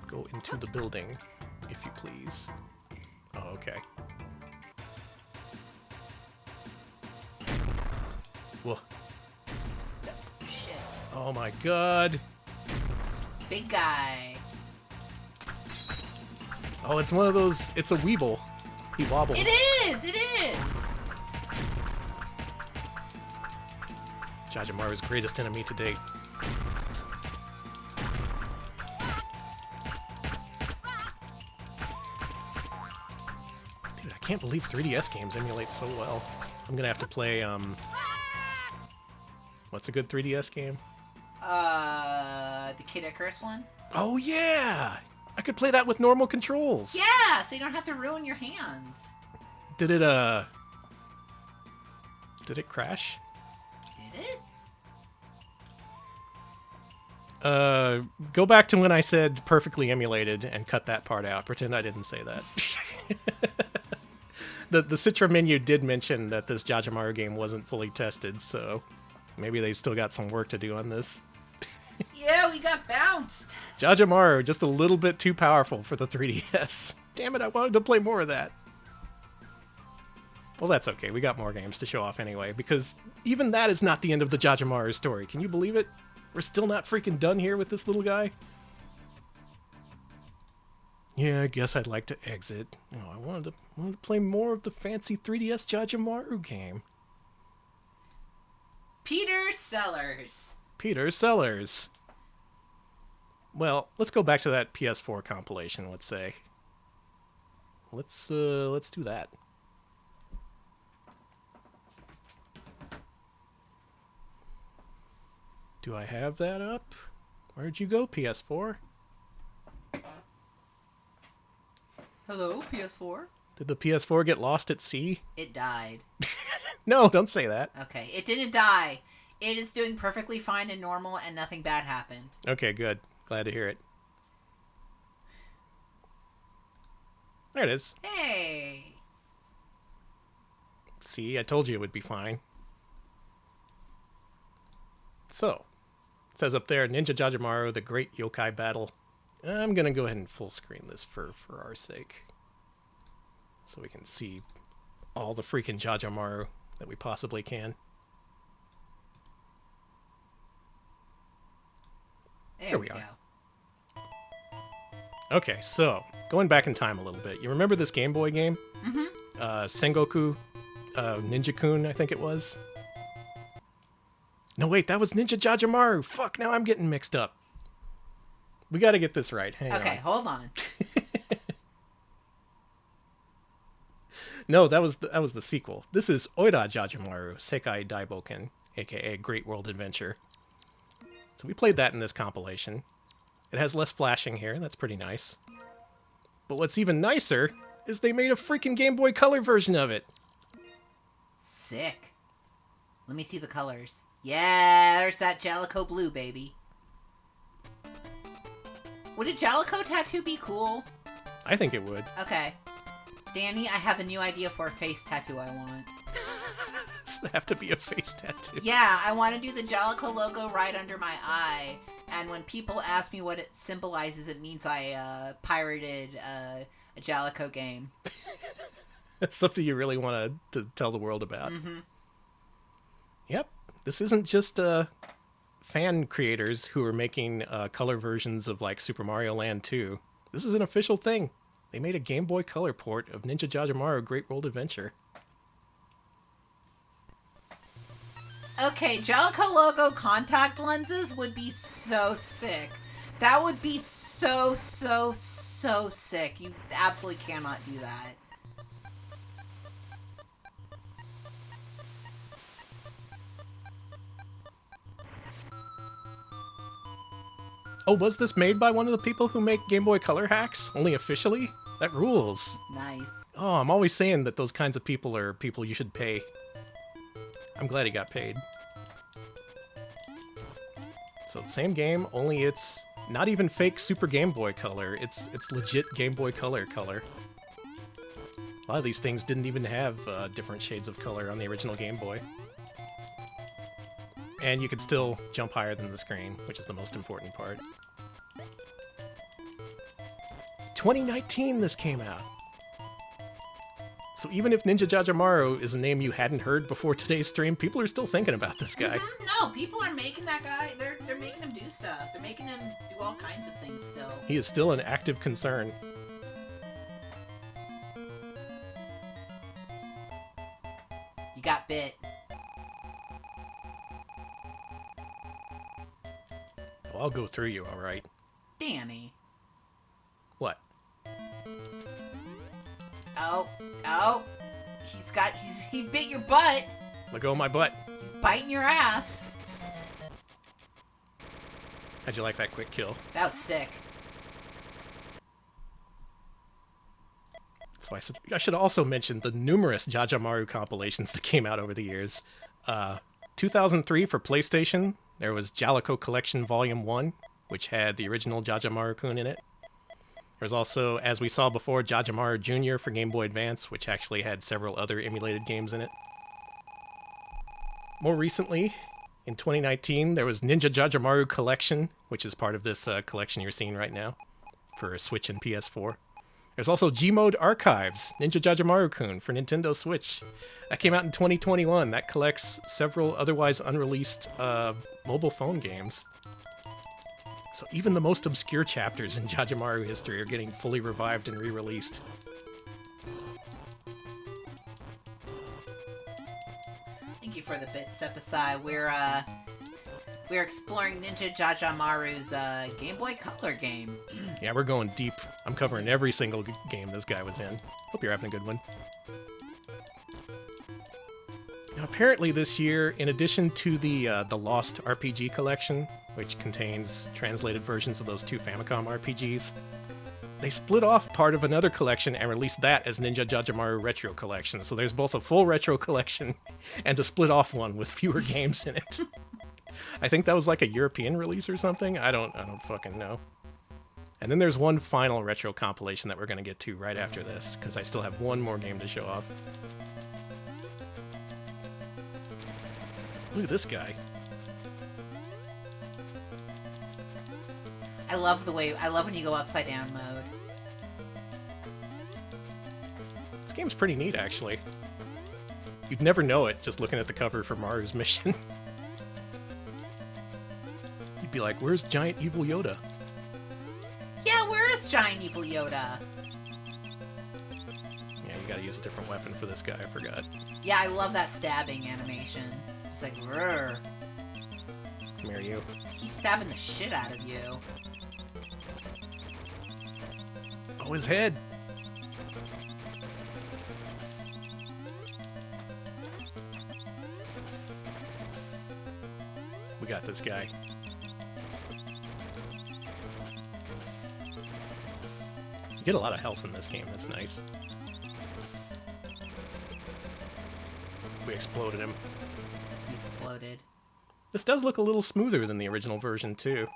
Go into the building, if you please. Oh, okay. Whoa. Shit. Oh my god. Big guy. Oh, it's one of those, it's a Weeble. He wobbles. It is! It is! Jajamaru's greatest enemy to date. Dude, I can't believe 3DS games emulate so well. I'm gonna have to play, what's a good 3DS game? The Kid Icarus one? Oh yeah! I could play that with normal controls! Yeah, so you don't have to ruin your hands. Did it crash? Did it? Go back to when I said perfectly emulated and cut that part out. Pretend I didn't say that. The Citra menu did mention that this Jajamaru game wasn't fully tested, so maybe they still got some work to do on this. Yeah, we got bounced. Jajamaru, just a little bit too powerful for the 3DS. Damn it, I wanted to play more of that. Well, that's okay. We got more games to show off anyway, because even that is not the end of the Jajamaru story. Can you believe it? We're still not freaking done here with this little guy. Yeah, I guess I'd like to exit. Oh, I wanted to play more of the fancy 3DS Jajamaru game. Peter Sellers. Peter Sellers. Well, let's go back to that PS4 compilation, let's say. Let's do that. Do I have that up? Where'd you go, PS4? Hello, PS4? Did the PS4 get lost at sea? It died. No, don't say that. Okay, it didn't die. It is doing perfectly fine and normal, and nothing bad happened. Okay, good. Glad to hear it. There it is. Hey! See, I told you it would be fine. So, it says up there, Ninja Jajamaru, the Great Yokai Battle. I'm going to go ahead and full screen this for our sake. So we can see all the freaking Jajamaru that we possibly can. There we go. Okay, so, going back in time a little bit. You remember this Game Boy game? Mm-hmm. Sengoku Ninja-kun, I think it was. No, wait, that was Ninja Jajamaru. Fuck, now I'm getting mixed up. We got to get this right. Hang on. Okay, hold on. No, that was the sequel. This is Oida Jajamaru Sekai Daiboken, aka Great World Adventure. So we played that in this compilation. It has less flashing here. That's pretty nice. But what's even nicer is they made a freaking Game Boy Color version of it. Sick. Let me see the colors. Yeah, there's that Jaleco blue, baby. Would a Jaleco tattoo be cool? I think it would. Okay. Danny, I have a new idea for a face tattoo I want. Does it have to be a face tattoo? Yeah, I want to do the Jaleco logo right under my eye. And when people ask me what it symbolizes, it means I pirated a Jaleco game. That's something you really want to tell the world about. Mm-hmm. Yep. This isn't just fan creators who are making color versions of like Super Mario Land 2. This is an official thing. They made a Game Boy Color port of Ninja Jajamaru Great World Adventure. Okay, Jaleco logo contact lenses would be so sick. That would be so sick. You absolutely cannot do that. Oh, was this made by one of the people who make Game Boy Color hacks? Only officially? That rules. Nice. Oh, I'm always saying that those kinds of people are people you should pay. I'm glad he got paid. So, same game, only it's not even fake Super Game Boy Color. It's legit Game Boy Color color. A lot of these things didn't even have different shades of color on the original Game Boy. And you could still jump higher than the screen, which is the most important part. 2019 this came out. So even if Ninja Jajamaru is a name you hadn't heard before today's stream, people are still thinking about this guy. Mm-hmm. No, people are making that guy, they're making him do stuff. They're making him do all kinds of things still. He is still an active concern. You got bit. Well, I'll go through you, alright. Danny. What? Oh. He bit your butt. Let go of my butt. He's biting your ass. How'd you like that quick kill? That was sick. So I should also mention the numerous Jajamaru compilations that came out over the years. 2003 for PlayStation, there was Jaleco Collection Volume 1, which had the original Jajamaru-kun in it. There's also, as we saw before, Jajamaru Jr. for Game Boy Advance, which actually had several other emulated games in it. More recently, in 2019, there was Ninja Jajamaru Collection, which is part of this collection you're seeing right now, for Switch and PS4. There's also G-Mode Archives, Ninja Jajamaru-kun for Nintendo Switch. That came out in 2021. That collects several otherwise unreleased mobile phone games. So even the most obscure chapters in Jajamaru history are getting fully revived and re-released. Thank you for the bit, Sepasai. We're exploring Ninja Jajamaru's Game Boy Color game. Yeah, we're going deep. I'm covering every single game this guy was in. Hope you're having a good one. Now, apparently this year, in addition to the Lost RPG collection, which contains translated versions of those two Famicom RPGs, they split off part of another collection and released that as Ninja Jajamaru Retro Collection. So there's both a full retro collection and a split off one with fewer games in it. I think that was like a European release or something. I don't fucking know. And then there's one final retro compilation that we're going to get to right after this, because I still have one more game to show off. Look at this guy. I love when you go upside down mode. This game's pretty neat, actually. You'd never know it just looking at the cover for Maru's mission. You'd be like, where's Giant Evil Yoda? Yeah, where is Giant Evil Yoda? Yeah, you gotta use a different weapon for this guy, I forgot. Yeah, I love that stabbing animation. Just like, rrr. Come here, you. He's stabbing the shit out of you. Oh, his head! We got this guy. You get a lot of health in this game, that's nice. We exploded him. He exploded. This does look a little smoother than the original version, too.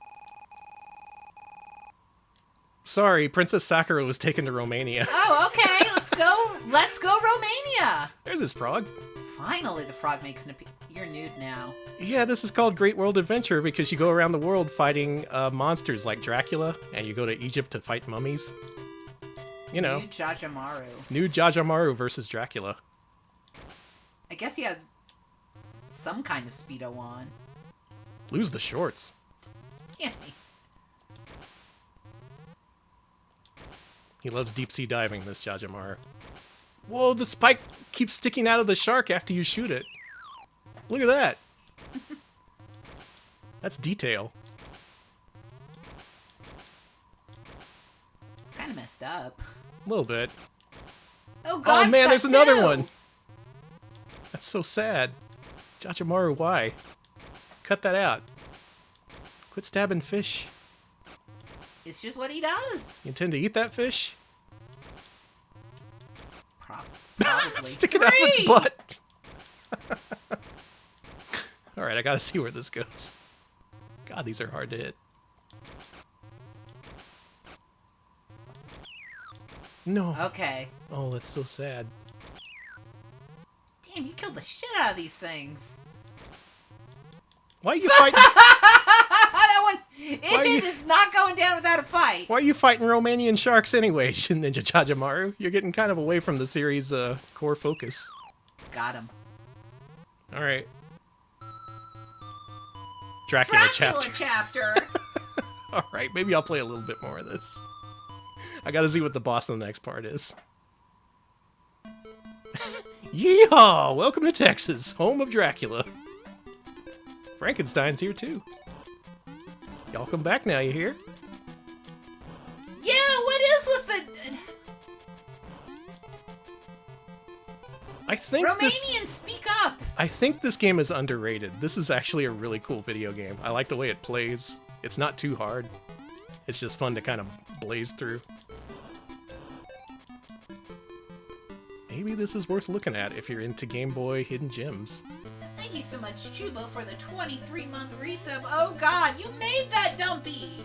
Sorry, Princess Sakura was taken to Romania. Oh, okay, let's go. Let's go Romania. There's this frog. Finally, the frog makes an appearance. You're nude now. Yeah, this is called Great World Adventure because you go around the world fighting monsters like Dracula, and you go to Egypt to fight mummies. You know. New Jajamaru. New Jajamaru versus Dracula. I guess he has some kind of Speedo on. Lose the shorts. Yeah. He loves deep sea diving, this Jajamaru. Whoa, the spike keeps sticking out of the shark after you shoot it. Look at that. That's detail. It's kind of messed up. A little bit. Oh god, oh man, there's two! another one. That's so sad. Jajamaru, why? Cut that out. Quit stabbing fish. It's just what he does. You intend to eat that fish? Probably. Stick it out its butt. Alright, I gotta see where this goes. God, these are hard to hit. No. Okay. Oh, that's so sad. Damn, you killed the shit out of these things. Why are you fighting? That one, Why are you- is not going down without a fight. Why are you fighting Romanian sharks anyway, Ninja Jajamaru? You're getting kind of away from the series' core focus. Got him. Alright. Dracula chapter. chapter. Alright, maybe I'll play a little bit more of this. I gotta see what the boss in the next part is. Yeehaw! Welcome to Texas, home of Dracula. Frankenstein's here too. Y'all come back now, you hear? Yeah, what is with the I think Romanians? Speak up. I think this game is underrated. This is actually a really cool video game. I like the way it plays. It's not too hard. It's just fun to kind of blaze through. Maybe this is worth looking at if you're into Game Boy hidden gems. Thank you so much, Chubo, for the 23-month resub. Oh God, you made that dumpy.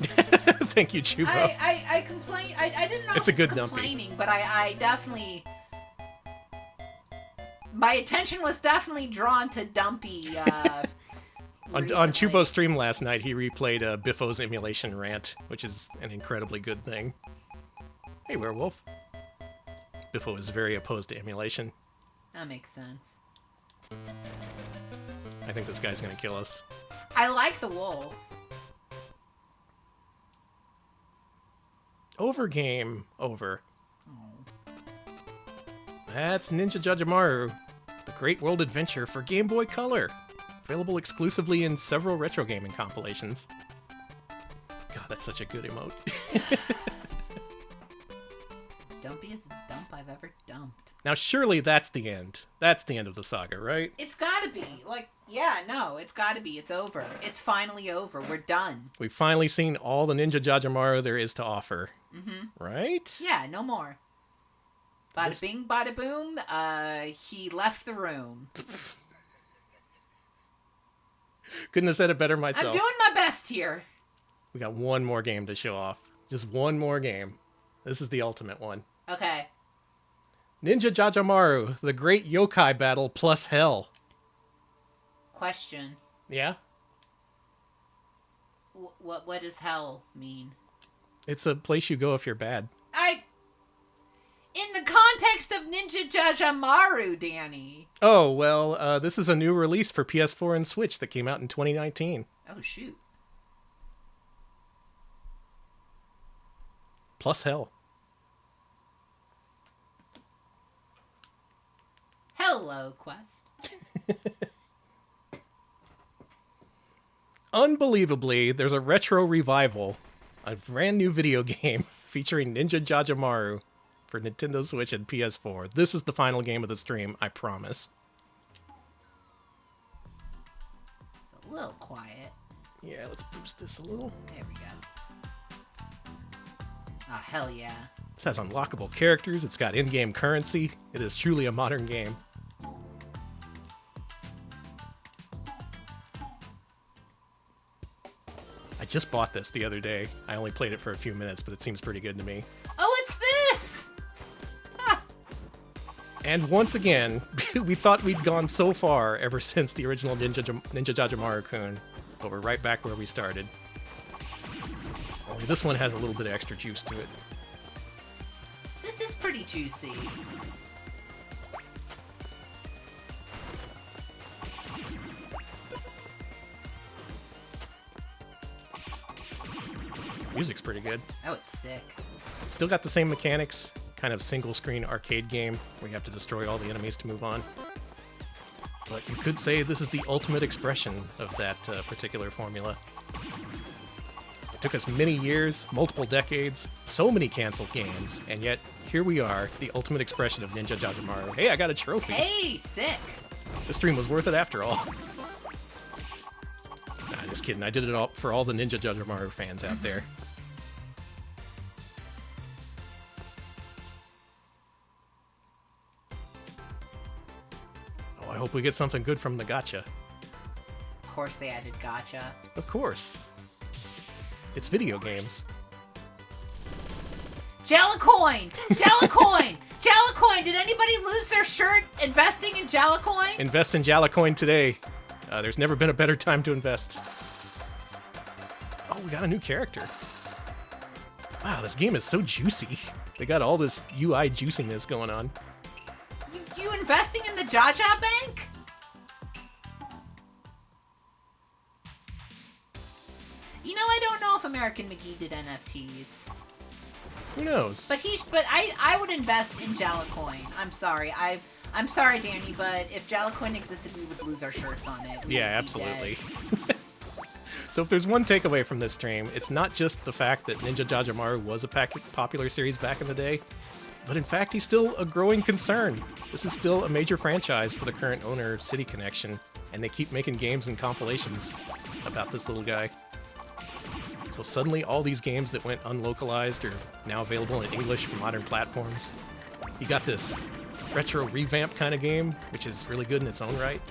Thank you, Chubo. I complain. I didn't know It's a if good complaining, but I definitely. My attention was definitely drawn to Dumpy. On Chubo's stream last night, he replayed Biffo's emulation rant, which is an incredibly good thing. Hey, Werewolf. Biffo is very opposed to emulation. That makes sense. I think this guy's gonna kill us. I like the wolf. Over game. Over. Oh. That's Ninja Jajamaru, the Great World Adventure for Game Boy Color. Available exclusively in several retro gaming compilations. God, that's such a good emote. Dumpiest dump I've ever dumped. Now, surely that's the end. That's the end of the saga, right? It's gotta be. Like, yeah, no, it's gotta be. It's over. It's finally over. We're done. We've finally seen all the Ninja Jajamaru there is to offer. Mm-hmm. Right? Yeah, no more. Bada bing, bada boom. He left the room. Couldn't have said it better myself. I'm doing my best here. We got one more game to show off. Just one more game. This is the ultimate one. Okay. Ninja Jajamaru, the Great Yokai Battle plus Hell. Question. Yeah? What does hell mean? It's a place you go if you're bad. In the context of Ninja Jajamaru, Danny. Oh, well, this is a new release for PS4 and Switch that came out in 2019. Oh, shoot. Plus Hell. Hello, Quest. Unbelievably, there's a retro revival, a brand new video game featuring Ninja Jajamaru for Nintendo Switch and PS4. This is the final game of the stream, I promise. It's a little quiet. Yeah, let's boost this a little. There we go. Oh, hell yeah. This has unlockable characters, it's got in-game currency. It is truly a modern game. I just bought this the other day. I only played it for a few minutes, but it seems pretty good to me. Oh, it's this! Ah. And once again, we thought we'd gone so far ever since the original Ninja Jajamaru-kun, but we're right back where we started. Only this one has a little bit of extra juice to it. This is pretty juicy. Music's pretty good. Oh, it's sick. Still got the same mechanics, kind of single-screen arcade game where you have to destroy all the enemies to move on. But you could say this is the ultimate expression of that particular formula. It took us many years, multiple decades, so many canceled games, and yet here we are, the ultimate expression of Ninja Jajamaru. Hey, I got a trophy! Hey, sick! This stream was worth it after all. Nah, just kidding. I did it all for all the Ninja Jajamaru fans out there. Oh, I hope we get something good from the gacha. Of course they added gacha. Of course. It's video games. Jalecoin! Jalecoin! Jalecoin! Did anybody lose their shirt investing in Jalecoin? Invest in Jalecoin today. There's never been a better time to invest. Oh, we got a new character. Wow, this game is so juicy. They got all this UI juiciness going on. You investing in the Jaja Bank? You know, I don't know if American McGee did NFTs. Who knows? But I would invest in Jalecoin. I'm sorry. I'm sorry, Danny, but if Jalecoin existed, we would lose our shirts on it. Yeah, absolutely. So if there's one takeaway from this stream, it's not just the fact that Ninja Jajamaru was a popular series back in the day, but in fact he's still a growing concern. This is still a major franchise for the current owner of City Connection, and they keep making games and compilations about this little guy. So suddenly all these games that went unlocalized are now available in English for modern platforms. You got this retro revamp kind of game, which is really good in its own right.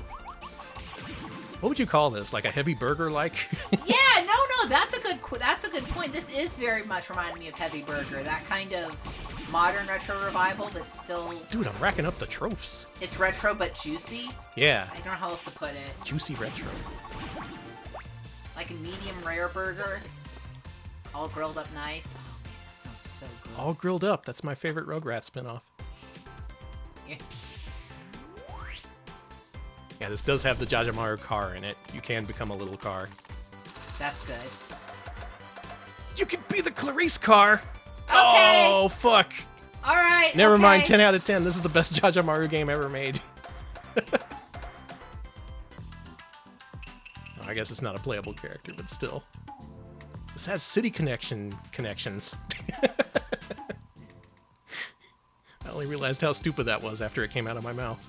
What would you call this? Like a heavy burger like? Yeah, no, that's a good point. This is very much reminding me of Heavy Burger, that kind of modern retro revival that's still... Dude, I'm racking up the tropes. It's retro but juicy? Yeah. I don't know how else to put it. Juicy retro. Like a medium rare burger. All grilled up nice. Oh man, that sounds so good. All grilled up. That's my favorite Rugrats spinoff. Yeah. Yeah, this does have the Jajamaru car in it. You can become a little car. That's good. You can be the Clarice car! Okay. Oh, fuck! Alright, Never okay. mind, 10 out of 10. This is the best Jajamaru game ever made. Oh, I guess it's not a playable character, but still. This has City Connection connections. I Only realized how stupid that was after it came out of my mouth.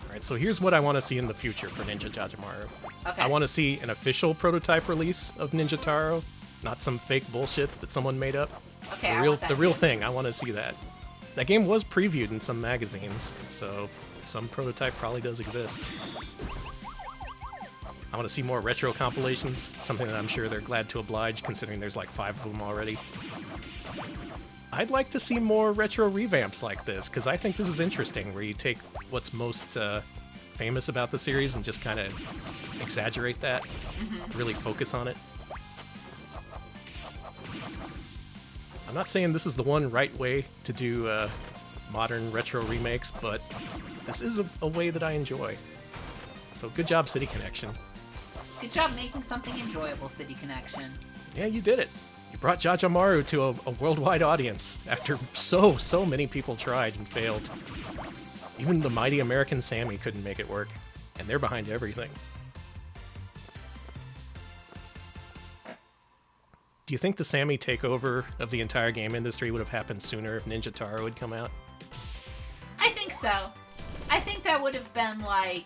Alright, so here's what I want to see in the future for Ninja Jajamaru. Okay. I want to see an official prototype release of Ninja Taro, not some fake bullshit that someone made up. Okay, The real thing, I want to see that. That game was previewed in some magazines, so some prototype probably does exist. I want to see more retro compilations, something that I'm sure they're glad to oblige, considering there's like 5 of them already. I'd like to see more retro revamps like this, because I think this is interesting, where you take what's most famous about the series and just kind of exaggerate that, really focus on it. I'm not saying this is the one right way to do modern retro remakes, but this is a way that I enjoy. So good job, City Connection. Good job making something enjoyable, City Connection. Yeah, you did it. You brought Jajamaru to a worldwide audience after so many people tried and failed. Even the mighty American Sammy couldn't make it work, and they're behind everything. Do you think the Sammy takeover of the entire game industry would have happened sooner if Ninja Taro had come out? I think so. I think that would have been like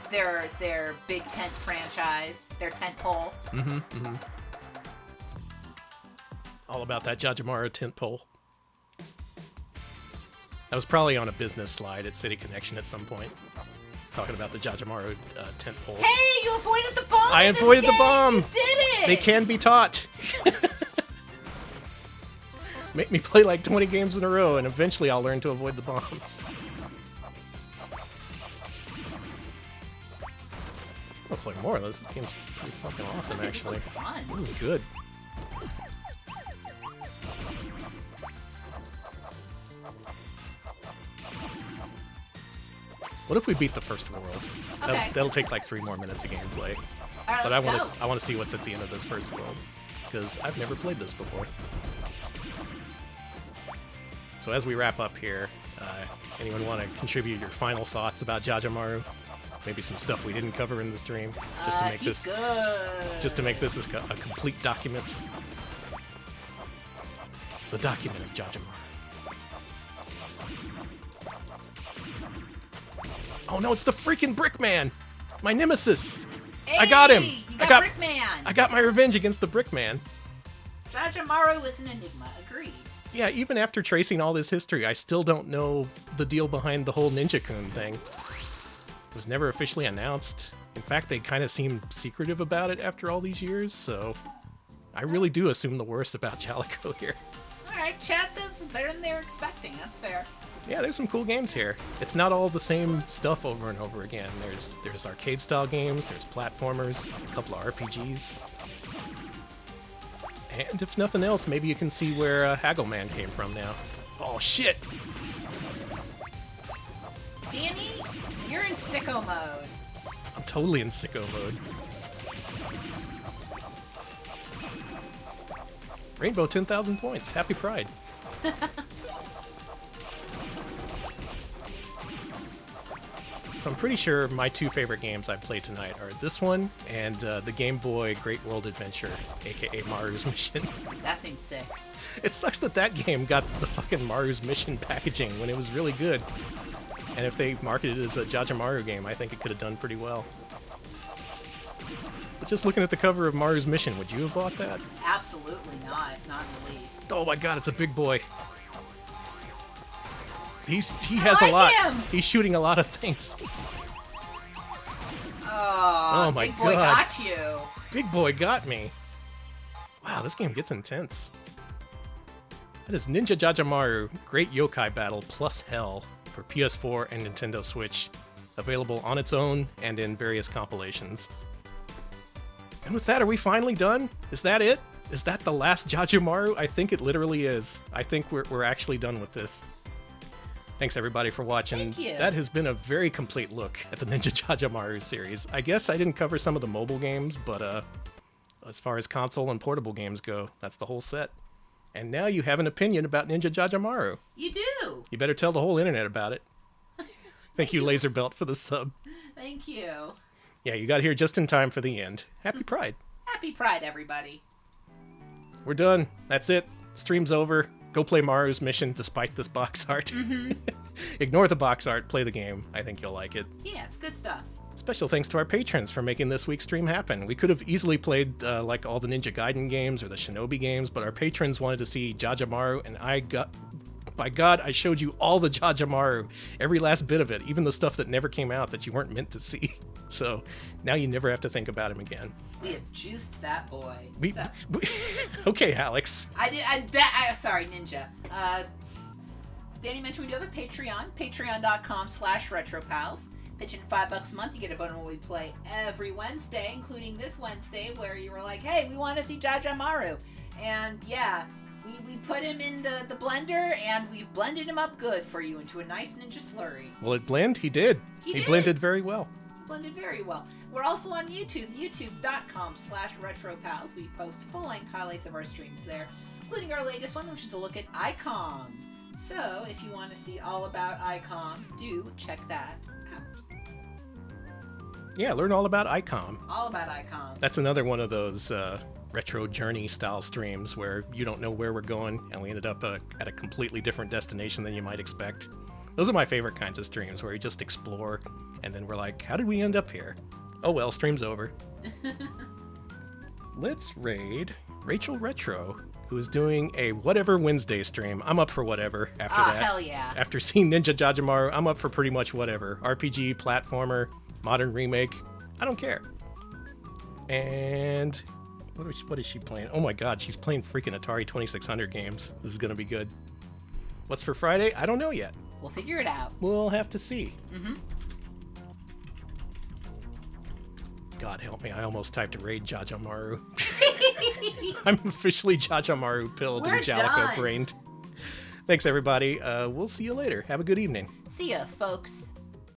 their big tent franchise, their tent pole. All about that Jajamaru tent pole. That was probably on a business slide at City Connection at some point. Talking about the Jajamaru tent pole. Hey, you avoided the bomb! I avoided the bomb! You did it! They can be taught. Make me play like 20 games in a row, and eventually I'll learn to avoid the bombs. I'll play more. This game's pretty fucking awesome, actually. This is fun. This is good. What if we beat the first world? Okay. That'll take like 3 more minutes of gameplay. All right, But let's go. I want to see what's at the end of this first world, because I've never played this before. So as we wrap up here, anyone want to contribute your final thoughts about Jajamaru? Maybe some stuff we didn't cover in the stream, just to make He's this good. just to make this a complete document. The document of Jajamaru. Oh no, it's the freaking Brickman! My nemesis! Hey, I got him! You got Brickman! I got my revenge against the Brickman. Jajamaru is an enigma. Agreed. Yeah, even after tracing all this history, I still don't know the deal behind the whole ninja-kun thing. It was never officially announced. In fact, they kind of seem secretive about it after all these years, so I really do assume the worst about Jaleco here. Alright, Chad says it's better than they were expecting. That's fair. Yeah, there's some cool games here. It's not all the same stuff over and over again. There's arcade-style games, there's platformers, a couple of RPGs. And if nothing else, maybe you can see where Haggleman came from now. Oh, shit! Danny, you're in sicko mode. I'm totally in sicko mode. Rainbow 10,000 points. Happy Pride. So I'm pretty sure my 2 favorite games I played tonight are this one and the Game Boy Great World Adventure, aka Maru's Mission. That seems sick. It sucks that that game got the fucking Maru's Mission packaging when it was really good. And if they marketed it as a Jajamaru game, I think it could have done pretty well. But just looking at the cover of Maru's Mission, would you have bought that? Absolutely not. Not in the least. Oh my god, it's a big boy. He has a like lot. him. He's shooting a lot of things. Oh my Big Boy God. got you. Big boy got me. Wow, this game gets intense. That is Ninja Jajamaru Great Yokai Battle plus Hell for PS4 and Nintendo Switch. Available on its own and in various compilations. And with that, are we finally done? Is that it? Is that the last Jajamaru? I think it literally is. I think we're actually done with this. Thanks everybody for watching. Thank you. That has been a very complete look at the Ninja Jajamaru series. I guess I didn't cover some of the mobile games, but as far as console and portable games go, that's the whole set. And now you have an opinion about Ninja Jajamaru. You do. You better tell the whole internet about it. Thank you, Laser Belt, for the sub. Thank you. Yeah, you got here just in time for the end. Happy Pride. Happy Pride, everybody. We're done. That's it. Stream's over. Go play Maru's mission despite this box art. Ignore the box art. Play the game. I think you'll like it. Yeah, it's good stuff. Special thanks to our patrons for making this week's stream happen. We could have easily played like all the Ninja Gaiden games or the Shinobi games, but our patrons wanted to see Jajamaru, and by God, I showed you all the Jajamaru, every last bit of it, even the stuff that never came out that you weren't meant to see. So now you never have to think about him again. We have juiced that boy. Okay, Alex. Sorry, Ninja. Danny mentioned we do have a Patreon, patreon.com/retropals. Pitch in $5 a month, you get a vote on what we play every Wednesday, including this Wednesday, where you were like, hey, we want to see Jajamaru. And yeah, we put him in the blender, and we've blended him up good for you into a nice ninja slurry. Will it blend? He did. He blended very well. Blended very well. We're also on YouTube, youtube.com/retropals. We post full-length highlights of our streams there, including our latest one, which is a look at ICOM. So, if you want to see all about ICOM, do check that out. Yeah, learn all about ICOM. All about ICOM. That's another one of those retro journey style streams where you don't know where we're going, and we ended up at a completely different destination than you might expect. Those are my favorite kinds of streams, where you just explore, and then we're like, how did we end up here? Oh well, stream's over. Let's raid Rachel Retro, who is doing a Whatever Wednesday stream. I'm up for whatever after that. Hell yeah. After seeing Ninja Jajamaru, I'm up for pretty much whatever. RPG, platformer, modern remake, I don't care. And what is she playing? Oh my god, she's playing freaking Atari 2600 games. This is gonna be good. What's for Friday? I don't know yet. We'll figure it out. We'll have to see. Mm-hmm. God help me, I almost typed raid Jajamaru. I'm officially Jajamaru pilled and Jaleco brained. Thanks everybody. We'll see you later. Have a good evening. See ya, folks.